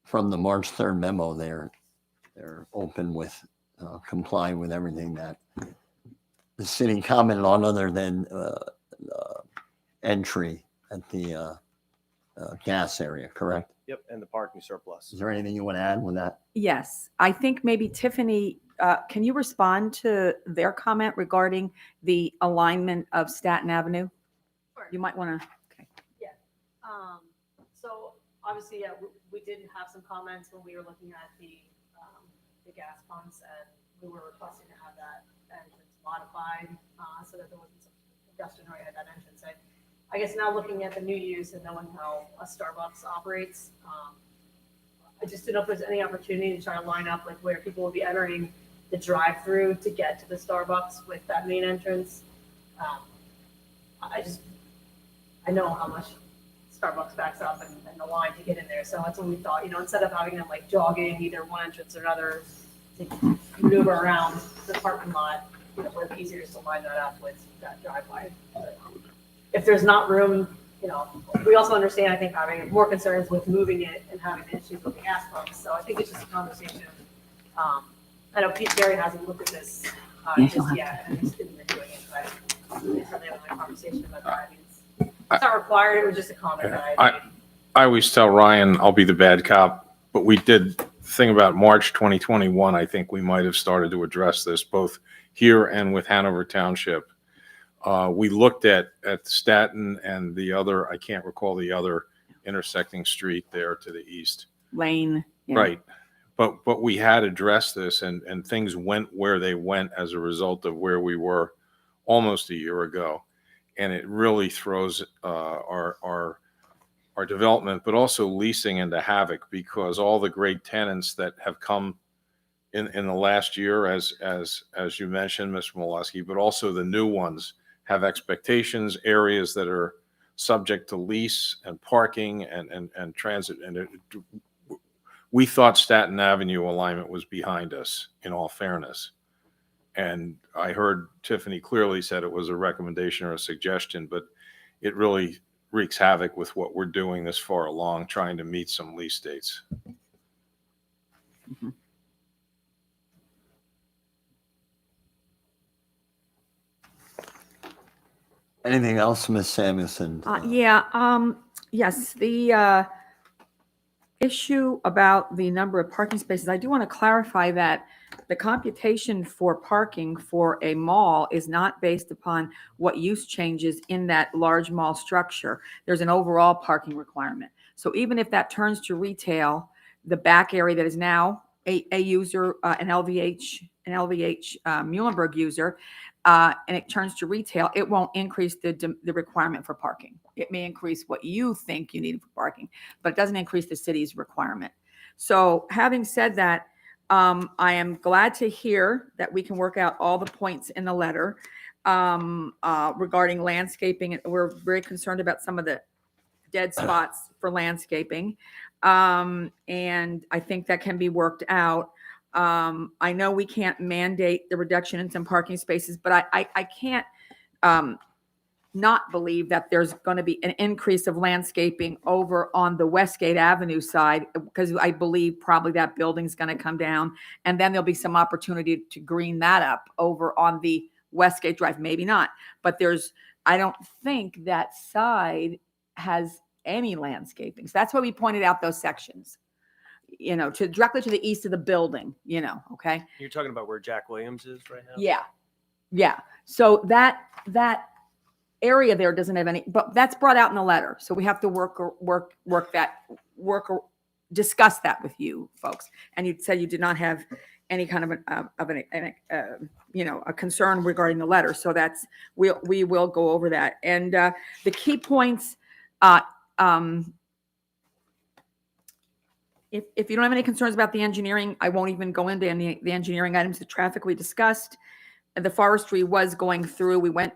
from the March 3rd memo, they're open with complying with everything that the city commented on, other than entry at the gas area, correct? Yep, and the parking surplus. Is there anything you want to add with that? Yes, I think maybe Tiffany, can you respond to their comment regarding the alignment of Staten Avenue? Sure. You might want to. Yeah. So obviously, we did have some comments when we were looking at the gas pumps, and we were requesting to have that entrance modified so that there wasn't some congestion right at that entrance. I guess now looking at the new use and knowing how a Starbucks operates, I just didn't know if there's any opportunity to try to line up like where people will be entering the drive-through to get to the Starbucks with that main entrance. I know how much Starbucks backs up and the line to get in there. So that's what we thought, instead of having them like jogging either one entrance or another to maneuver around the parking lot, where it's easier to line that up with that driveway. If there's not room, we also understand, I think, having more concerns with moving it and having issues with the gas pumps. So I think it's just a conversation. I know Pete Terry hasn't looked at this just yet, and he's been reviewing it, but it's really having a conversation about that. I mean, it's not required, it was just a comment that I made. I always tell Ryan, I'll be the bad cop, but we did thing about March 2021. I think we might have started to address this both here and with Hanover Township. We looked at Staten and the other, I can't recall the other intersecting street there to the east. Lane. Yeah. Right. But we had addressed this, and things went where they went as a result of where we were almost a year ago. And it really throws our development, but also leasing into havoc, because all the great tenants that have come in the last year, as you mentioned, Mr. Molesky, but also the new ones have expectations, areas that are subject to lease and parking and transit. And we thought Staten Avenue alignment was behind us, in all fairness. And I heard Tiffany clearly said it was a recommendation or a suggestion, but it really wreaks havoc with what we're doing this far along, trying to meet some lease dates. Mm-hmm. Anything else, Ms. Samuelson? Yes, the issue about the number of parking spaces, I do want to clarify that the computation for parking for a mall is not based upon what use changes in that large mall structure. There's an overall parking requirement. So even if that turns to retail, the back area that is now a user, an LVH Muhlenberg user, and it turns to retail, it won't increase the requirement for parking. It may increase what you think you need for parking, but it doesn't increase the city's requirement. So having said that, I am glad to hear that we can work out all the points in the letter regarding landscaping. We're very concerned about some of the dead spots for landscaping. And I think that can be worked out. I know we can't mandate the reduction in some parking spaces, but I can't not believe that there's going to be an increase of landscaping over on the Westgate Avenue side, because I believe probably that building's going to come down, and then there'll be some opportunity to green that up over on the Westgate Drive, maybe not, but I don't think that side has any landscaping. So that's why we pointed out those sections, directly to the east of the building, okay? You're talking about where Jack Williams is right now? Yeah. Yeah. So that area there doesn't have any, but that's brought out in the letter. So we have to discuss that with you folks. And you said you did not have any kind of a concern regarding the letter. So we will go over that. And the key points, if you don't have any concerns about the engineering, I won't even go into any the engineering items. The traffic we discussed, the forestry was going through. We went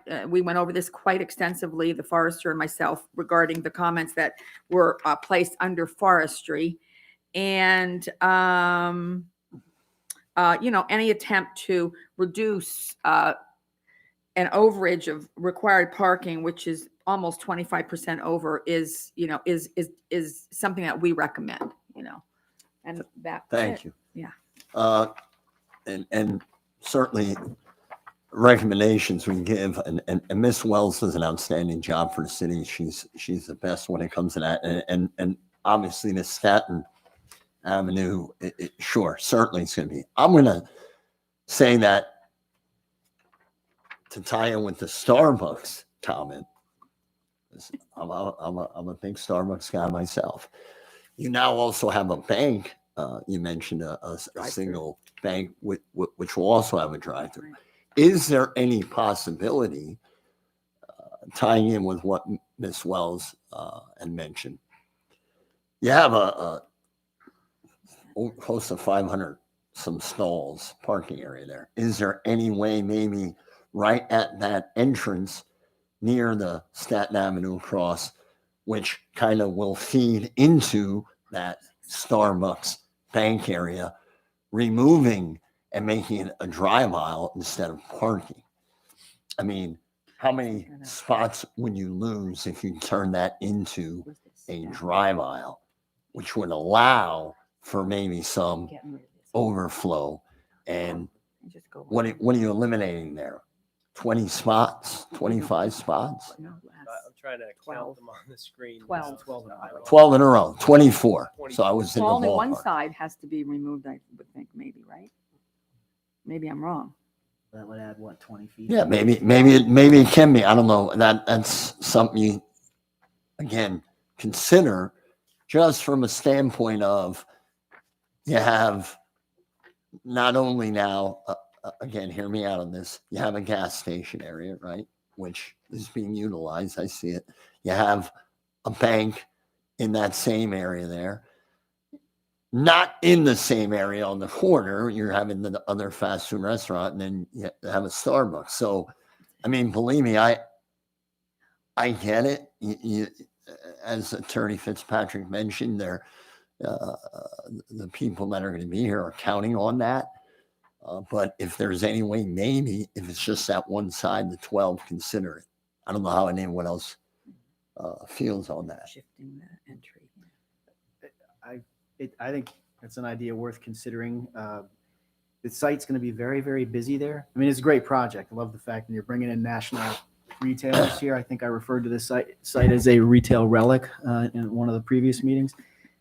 over this quite extensively, the forester and myself, regarding the comments that were placed under forestry, and any attempt to reduce an overage of required parking, which is almost 25% over, is something that we recommend. And that. Thank you. Yeah. And certainly recommendations we give, and Miss Wells does an outstanding job for the city. She's the best when it comes to that. And obviously the Staten Avenue, sure, certainly it's going to be. I'm going to say that to tie in with the Starbucks comment. I'm a big Starbucks guy myself. You now also have a bank. You mentioned a single bank which will also have a drive-through. Is there any possibility, tying in with what Ms. Wells had mentioned, you have close to 500 some stalls, parking area there. Is there any way maybe right at that entrance near the Staten Avenue cross, which kind of will feed into that Starbucks bank area, removing and making it a drive aisle instead of parking? I mean, how many spots would you lose if you turn that into a drive aisle, which would allow for maybe some overflow? And what are you eliminating there? 20 spots, 25 spots? I'm trying to count them on the screen. 12. 12 in a row, 24. So I was in So the only one ballpark. side has to be removed, I would think, maybe, right? Maybe I'm wrong. That would add what, 20 feet? Yeah, maybe it can be. I don't know. That's something you, again, consider just from a standpoint of you have not only now, again, hear me out on this, you have a gas station area, right, which is being utilized. I see it. You have a bank in that same area there. Not in the same area on the corner, you're having the other fast food restaurant, and then you have a Starbucks. So, I mean, believe me, I get it. As Attorney Fitzpatrick mentioned, the people that are going to be here are counting on that. But if there's any way, maybe if it's just that one side, the 12, consider it. I don't know how anyone else feels on that. Shifting the entry. I think it's an idea worth considering. The site's going to be very, very busy there. I mean, it's a great project. I love the fact that you're bringing in national retailers here. I think I referred to this site as a retail relic in one of the previous meetings.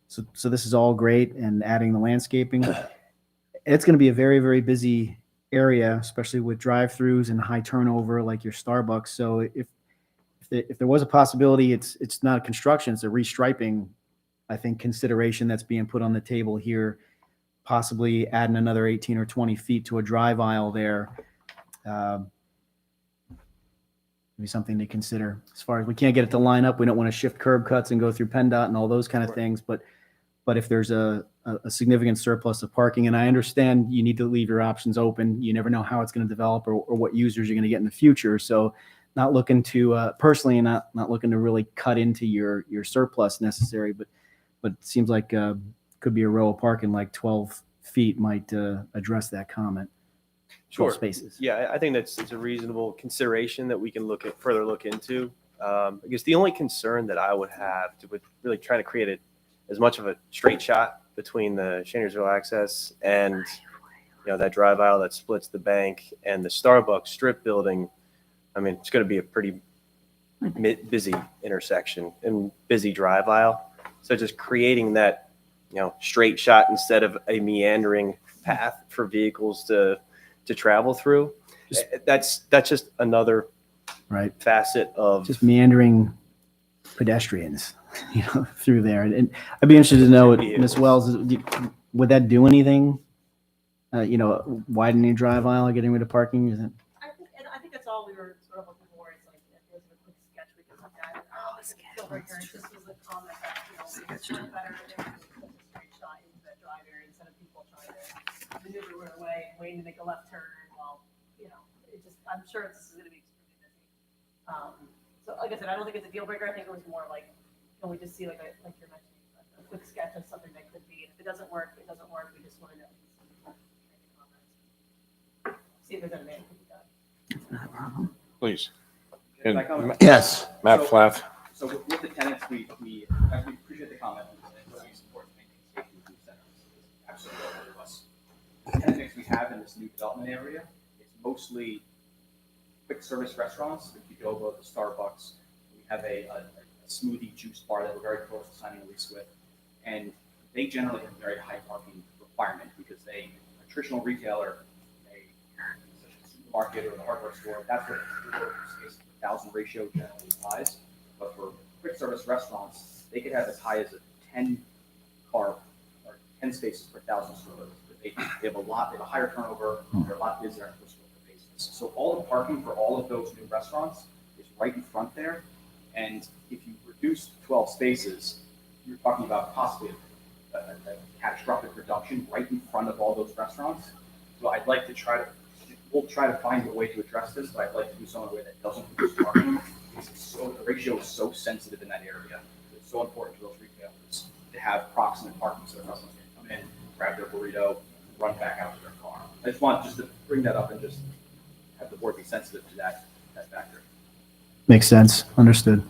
So this is all great, and adding the landscaping. It's going to be a very, very busy area, especially with drive-throughs and high turnover like your Starbucks. So if there was a possibility, it's not a construction, it's a restriping, I think, consideration that's being put on the table here, possibly adding another 18 or 20 feet to a drive aisle there. Maybe something to consider. As far as we can't get it to line up, we don't want to shift curb cuts and go through PennDOT and all those kind of things. But if there's a significant surplus of parking, and I understand you need to leave your options open. You never know how it's going to develop or what users you're going to get in the future. So not looking to, personally, not looking to really cut into your surplus necessary, but it seems like could be a row of parking like 12 feet might address that comment. Sure. Spaces. Yeah, I think it's a reasonable consideration that we can further look into. I guess the only concern that I would have with really trying to create as much of a straight shot between the Shannersville access and that drive aisle that splits the bank and the Starbucks strip building, I mean, it's going to be a pretty busy intersection and busy drive aisle. So just creating that, straight shot instead of a meandering path for vehicles to travel through. That's just another Right. facet of Just meandering pedestrians, through there. And I'd be interested to know, Ms. Wells, would that do anything? Widening drive aisle or getting rid of parking? Is it? I think that's all we were sort of looking for. It's like, if there's a quick sketch we can look at. Deal breaker, and this was a comment that, it's much better if we put a straight shot into that drive area instead of people trying to maneuver their way and waiting to make a left turn while, I'm sure this is gonna be extremely busy. So like I said, I don't think it's a deal breaker. I think it was more like, can we just see like you're mentioning, a quick sketch of something that could be, and if it doesn't work, it doesn't work. We just want to know. See if there's anything that can be done. Please. Can I comment? Yes. Matt Flath. So with the tenants, we actually appreciate the comment. And we support maintaining safety in the centers. It's absolutely all of us. The tenant mix we have in this new development area, it's mostly quick service restaurants. If you go to the Starbucks, we have a smoothie juice bar that we're very close to signing a lease with. And they generally have very high parking requirement because a traditional retailer, such as a supermarket or the hardware store, that's what the space per thousand ratio generally applies. But for quick service restaurants, they could have as high as a 10 car or 10 spaces per thousand square feet. They have a higher turnover, they're a lot busier on a per square foot basis. So all the parking for all of those new restaurants is right in front there. And if you reduce 12 spaces, you're talking about possibly a catastrophic reduction right in front of all those restaurants. So I'd like to we'll try to find a way to address this, but I'd like to do so in a way that doesn't reduce parking. Because the ratio is so sensitive in that area. It's so important to those retailers to have proximate parking so the customers can come in, grab their burrito, run back out to their car. I just want to bring that up and just have the board be sensitive to that factor. Makes sense. Understood.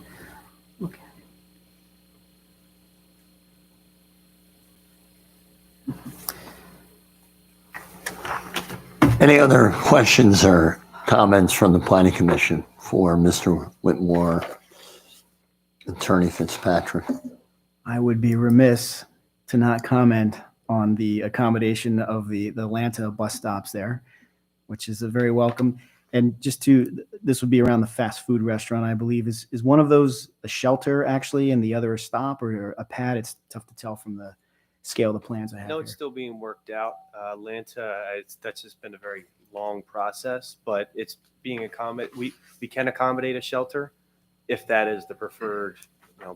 Any other questions or comments from the planning commission for Mr. Whitmore, Attorney Fitzpatrick? I would be remiss to not comment on the accommodation of the Atlanta bus stops there, which is a very welcome. And this would be around the fast food restaurant, I believe. Is one of those a shelter actually and the other a stop or a pad? It's tough to tell from the scale of the plans I have No, here. it's still being worked out. Atlanta, that's just been a very long process, but it's being accommodated. We can accommodate a shelter if that is the preferred,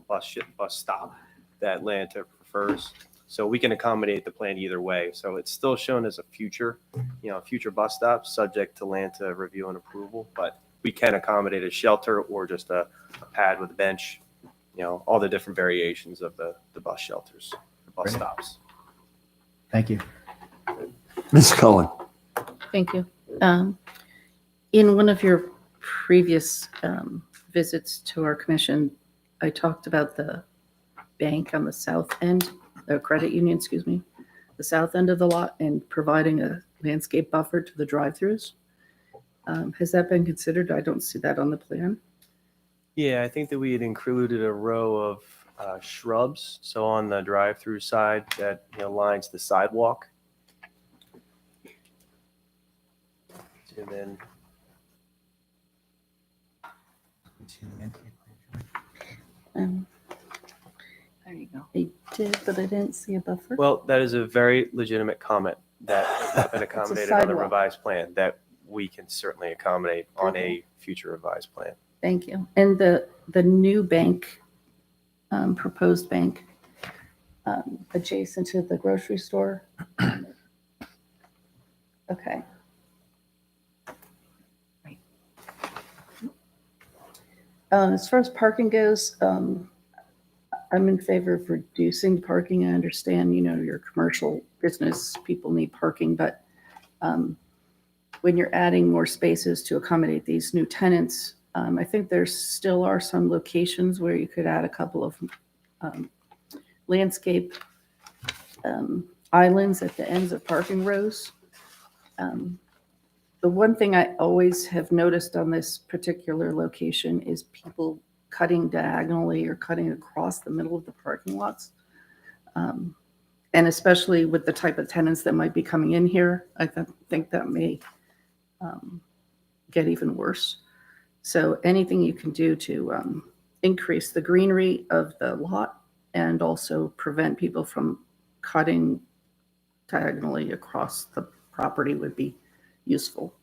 bus stop that Atlanta prefers. So we can accommodate the plan either way. So it's still shown as a future bus stop subject to Atlanta review and approval, but we can accommodate a shelter or just a pad with a bench, all the different variations of the bus shelters, the bus stops. Thank you. Ms. Cohen. Thank you. In one of your previous visits to our commission, I talked about the bank on the south end, the credit union, the south end of the lot, and providing a landscape buffer to the drive-throughs. Has that been considered? I don't see that on the plan. Yeah, I think that we had included a row of shrubs. So on the drive-through side that lines the sidewalk. And then There you go. I did, but I didn't see a buffer. well, that is a very legitimate comment that has not been accommodated on the sidewalk. revised plan that we can certainly accommodate on a future revised plan. Thank you. And the new bank, proposed bank, adjacent to the grocery store. Okay. Right. As far as parking goes, I'm in favor of reducing parking. I understand, your commercial business, people need parking, but when you're adding more spaces to accommodate these new tenants, I think there still are some locations where you could add a couple of landscape islands at the ends of parking rows The one thing I always have noticed on this particular location is people cutting diagonally or cutting across the middle of the parking lots. And especially with the type of tenants that might be coming in here, I think that may get even worse. So anything you can do to increase the greenery of the lot and also prevent people from cutting diagonally across the property would be useful.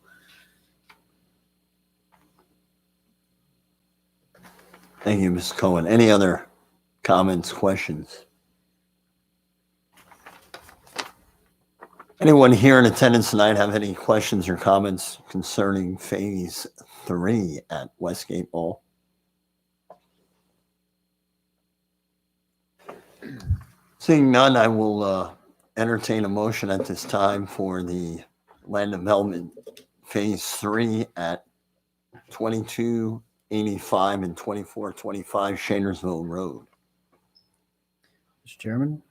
Thank you, Ms. Cohen. Any other comments, questions? Anyone here in attendance tonight have any questions or comments concerning Phase 3 at Westgate Mall? Seeing none, I will entertain a motion at this time for the land development Phase 3 at 2285 and 2425 Shanersville Road. Mr. Chairman,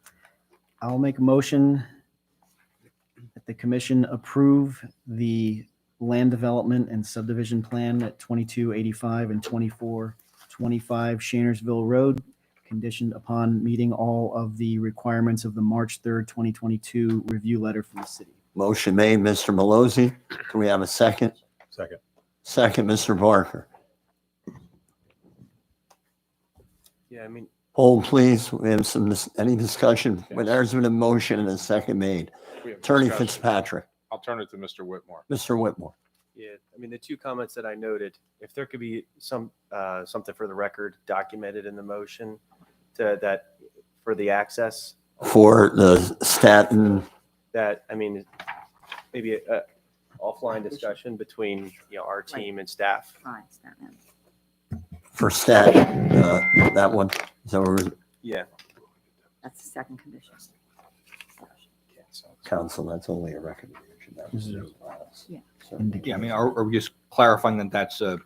I'll make a motion that the commission approve the land development and subdivision plan at 2285 and 2425 Shanersville Road, conditioned upon meeting all of the requirements of the March 3rd, 2022 review letter from the city. Motion made, Mr. Malozzi. Do we have a second? Second. Second, Mr. Barker. Yeah, I mean, Hold, please. We have any discussion? When there's been a motion and a second made. We have Attorney discussion. Fitzpatrick. I'll turn it to Mr. Whitmore. Mr. Whitmore. yeah, I mean, the two comments that I noted, if there could be some, something for the record documented in the motion that for the access. For the Staten, That, I mean, maybe a offline discussion between, our team and staff. Fine, it's not in. for Staten, that one. Is that what we're, Yeah. That's the second condition. council, that's only a recommendation. That was Yeah. Yeah, I mean, are we just clarifying that that's an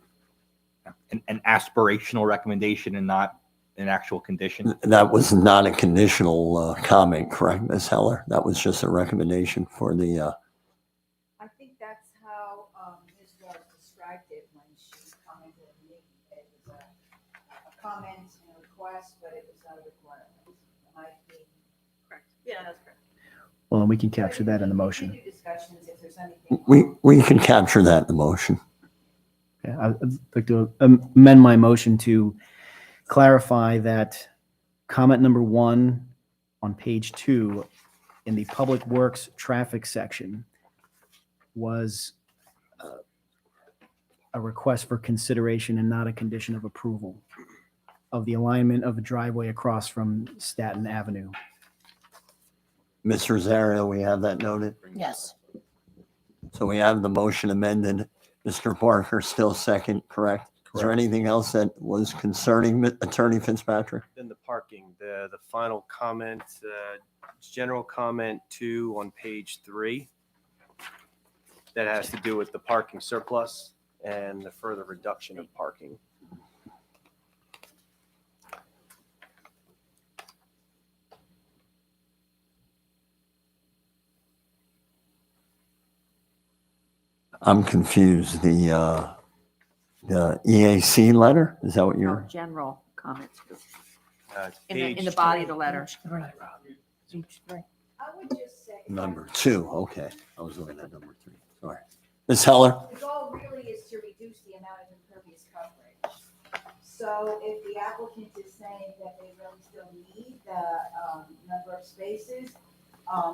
aspirational recommendation and not an actual condition? That was not a conditional comment, correct, Ms. Heller? That was just a recommendation for the, I think that's how Ms. Rose described it when she commented on me. It was a comment and a request, but it was not a requirement. Am I being Correct. Yeah, that's correct. Well, and we can capture that in the motion. Continue discussions if there's anything. we can capture that in the motion. Okay, I'd like to amend my motion to clarify that comment number 1 on page 2 in the Public Works traffic section was a request for consideration and not a condition of approval of the alignment of the driveway across from Staten Avenue. Ms. Rosario, we have that noted. Yes. So we have the motion amended. Mr. Barker still second, correct? Is there anything else that was concerning Attorney Fitzpatrick? Then the parking, the final comment, general comment 2 on page 3. That has to do with the parking surplus and the further reduction of parking. I'm confused. The EAC letter, is that what No, you're? general comments in Page the body of the letter. I would just say. Number 2, okay. I was looking at number 3, sorry. Ms. Heller? The goal really is to reduce the amount of impervious coverage. So if the applicant is saying that they really still need the number of spaces,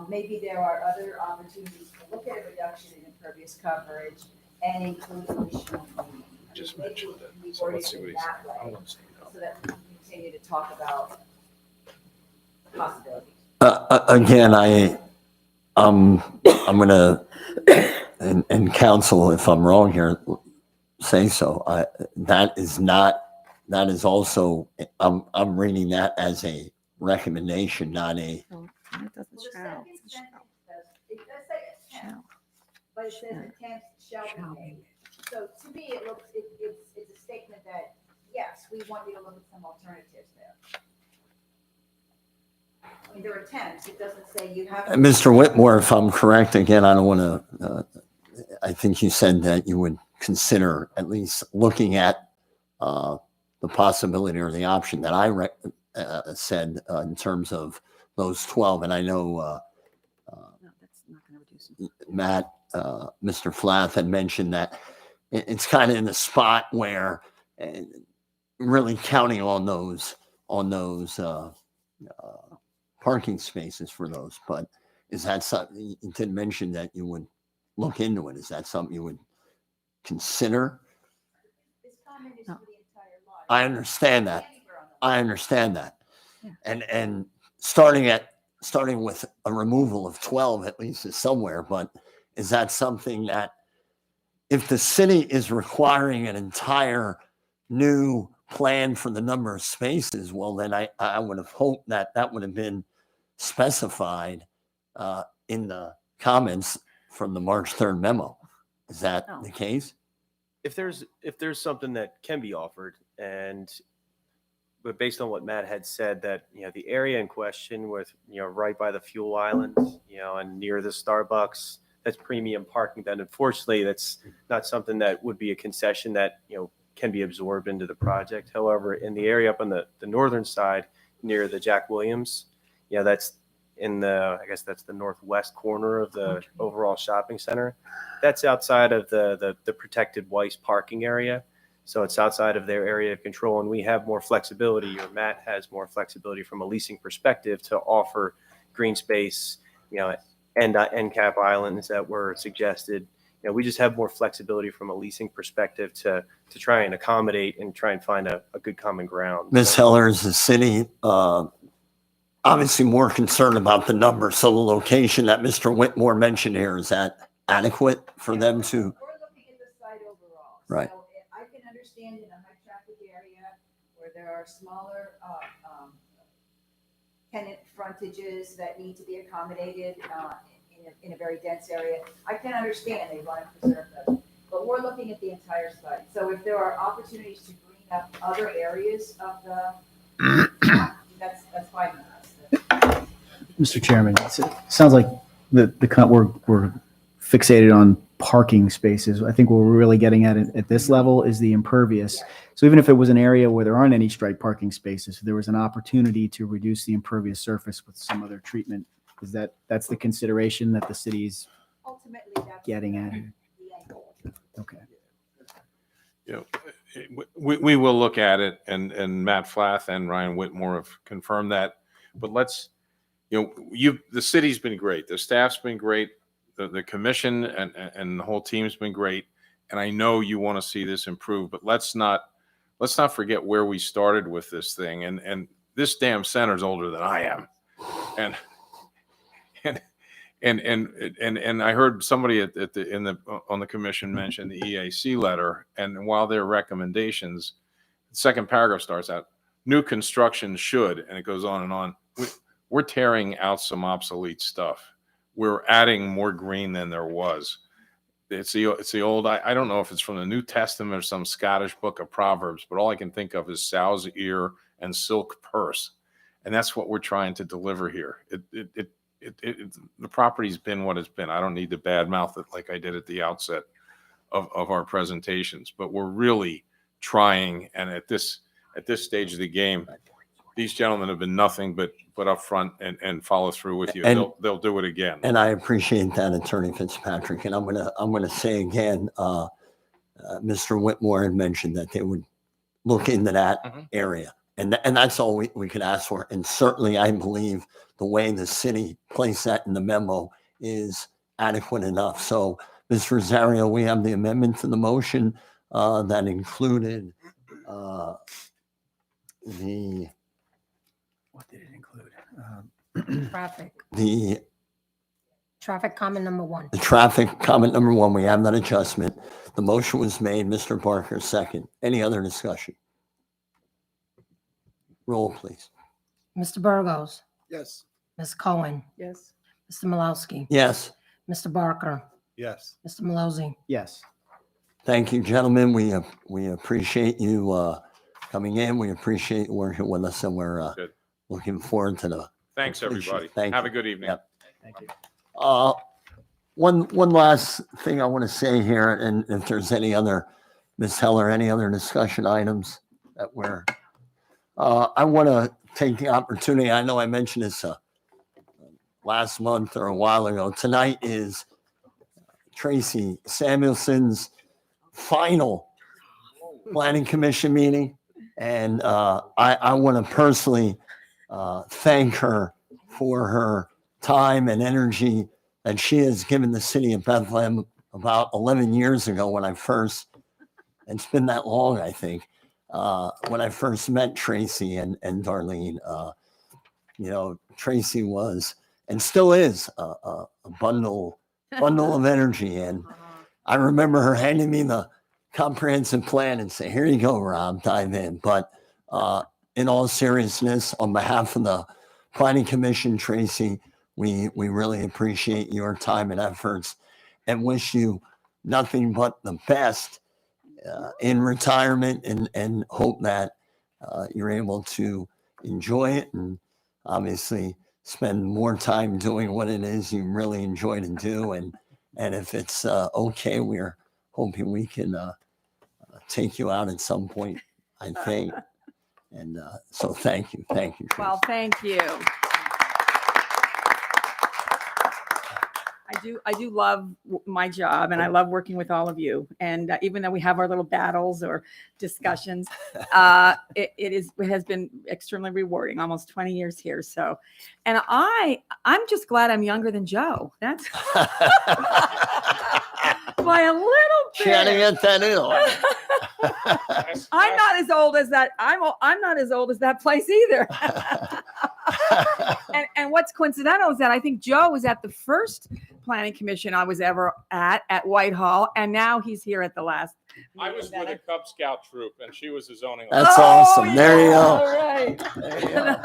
maybe there are other opportunities to look at a reduction in impervious coverage and include additional paving. Just Maybe mentioned we it. can So word let's it see what in he said. that I way, want to see it. so that we can continue to talk about possibilities. Again, I'm gonna, and counsel, if I'm wrong here, say so. That is also, I'm reading that as a recommendation, not a, It doesn't Well, the show. second sentence it does say attempt, but it says attempts shall be made. So to me, it looks, it's a statement that, yes, we want you to look at some alternatives there. I mean, there are attempts. It doesn't say you have. Mr. Whitmore, if I'm correct, again, I don't want to, I think you said that you would consider at least looking at the possibility or the option that I said in terms of those 12. And I know Matt, Mr. Flath had mentioned that it's kind of in the spot where really counting on those parking spaces for those. But is that something, you did mention that you would look into it. Is that something you would consider? I understand that. I understand that. And starting with a removal of 12 at least is somewhere, but is that something that if the city is requiring an entire new plan for the number of spaces, well, then I would have hoped that that would have been specified in the comments from the March 3rd memo. Is that the case? If there's something that can be offered, but based on what Matt had said, that the area in question with right by the fuel island, and near the Starbucks, that's premium parking. Then unfortunately, that's not something that would be a concession that can be absorbed into the project. However, in the area up on the northern side near the Jack Williams, that's in the, I guess that's the northwest corner of the overall shopping center. That's outside of the protected Weiss parking area. So it's outside of their area of control, and we have more flexibility, or Matt has more flexibility from a leasing perspective to offer green space, and end cap islands that were suggested. We just have more flexibility from a leasing perspective to try and accommodate and try and find a good common ground. Ms. Heller, is the city obviously more concerned about the number? So the location that Mr. Whitmore mentioned here, is that adequate for them to? We're looking at the site overall. Right. So I can understand in a high traffic area where there are smaller tenant frontages that need to be accommodated in a very dense area. I can understand they want to preserve those, but we're looking at the entire site. So if there are opportunities to green up other areas of the, that's fine with us. Mr. Chairman, it sounds like we're fixated on parking spaces. I think what we're really getting at this level is the impervious. So even if it was an area where there aren't any striped parking spaces, there was an opportunity to reduce the impervious surface with some other treatment. Is that's the consideration that the city's Ultimately, that's getting at? the angle. Okay. We will look at it, and Matt Flath and Ryan Whitmore have confirmed that. But let's, the city's been great, the staff's been great, the commission and the whole team's been great, and I know you want to see this improve. But let's not forget where we started with this thing, and this damn center's older than I am, and I heard somebody on the commission mention the EAC letter, and while their recommendations, the second paragraph starts out, new construction should, and it goes on and on. We're tearing out some obsolete stuff. We're adding more green than there was. It's the old, I don't know if it's from the New Testament or some Scottish book of Proverbs, but all I can think of is sow's ear and silk purse. And that's what we're trying to deliver here. The property's been what it's been. I don't need to badmouth it like I did at the outset of our presentations, but we're really trying. And at this stage of the game, these gentlemen have been nothing but up front and follow through with you. And- They'll do it again. And I appreciate that, Attorney Fitzpatrick. And I'm gonna say again, Mr. Whitmore had mentioned that they would look into that area, and that's all we could ask for. And certainly, I believe the way the city placed that in the memo is adequate enough. So, Ms. Rosario, we have the amendment to the motion that included What did it include? Traffic comment number 1. The traffic comment number 1, we have that adjustment. The motion was made, Mr. Barker, second. Any other discussion? Roll, please. Mr. Burgos, Yes. Ms. Cohen, Yes. Mr. Malowski, Yes. Mr. Barker, Yes. Mr. Malozzi. Yes. Thank you, gentlemen. We appreciate you coming in. We appreciate you working with us, and we're Good. looking forward to the Thanks, everybody. Thank Have you. a good evening. Yep. Thank you. One last thing I want to say here, and if there's any other, Ms. Heller, any other discussion items that I want to take the opportunity. I know I mentioned this last month or a while ago. Tonight is Tracy Samuelson's final planning commission meeting. And I want to personally thank her for her time and energy that she has given the city of Bethlehem about 11 years ago when I first, it's been that long, I think, when I first met Tracy and Darlene. Tracy was and still is a bundle of energy. And I remember her handing me the comprehensive plan and say, here you go, Rob, dive in. But in all seriousness, on behalf of the Planning Commission, Tracy, we really appreciate your time and efforts and wish you nothing but the best in retirement and hope that you're able to enjoy it and obviously spend more time doing what it is you really enjoy to do. And if it's okay, we're hoping we can take you out at some point, I think. And so thank you. Thank you. Well, thank you. I do love my job and I love working with all of you. And even though we have our little battles or discussions, it has been extremely rewarding, almost 20 years here. So, and I'm just glad I'm younger than Joe. That's by a little bit. Chatting at that ill. I'm not as old as that. I'm not as old as that place either. and what's coincidental is that I think Joe was at the first planning commission I was ever at Whitehall, and now he's here at the last. I was with a Cub Scout troop, and she was the zoning. That's awesome. yeah, There you go. all right. There you go.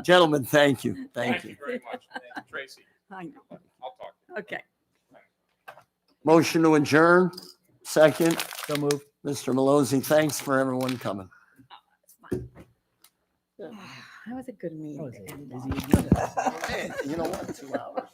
Gentlemen, thank you. Thank you. very much. Tracy, I know. I'll talk. Okay. Motion to adjourn. Second. So moved. Mr. Malozzi, thanks for everyone coming. That was a good meeting. Hey, you know what? 2 hours.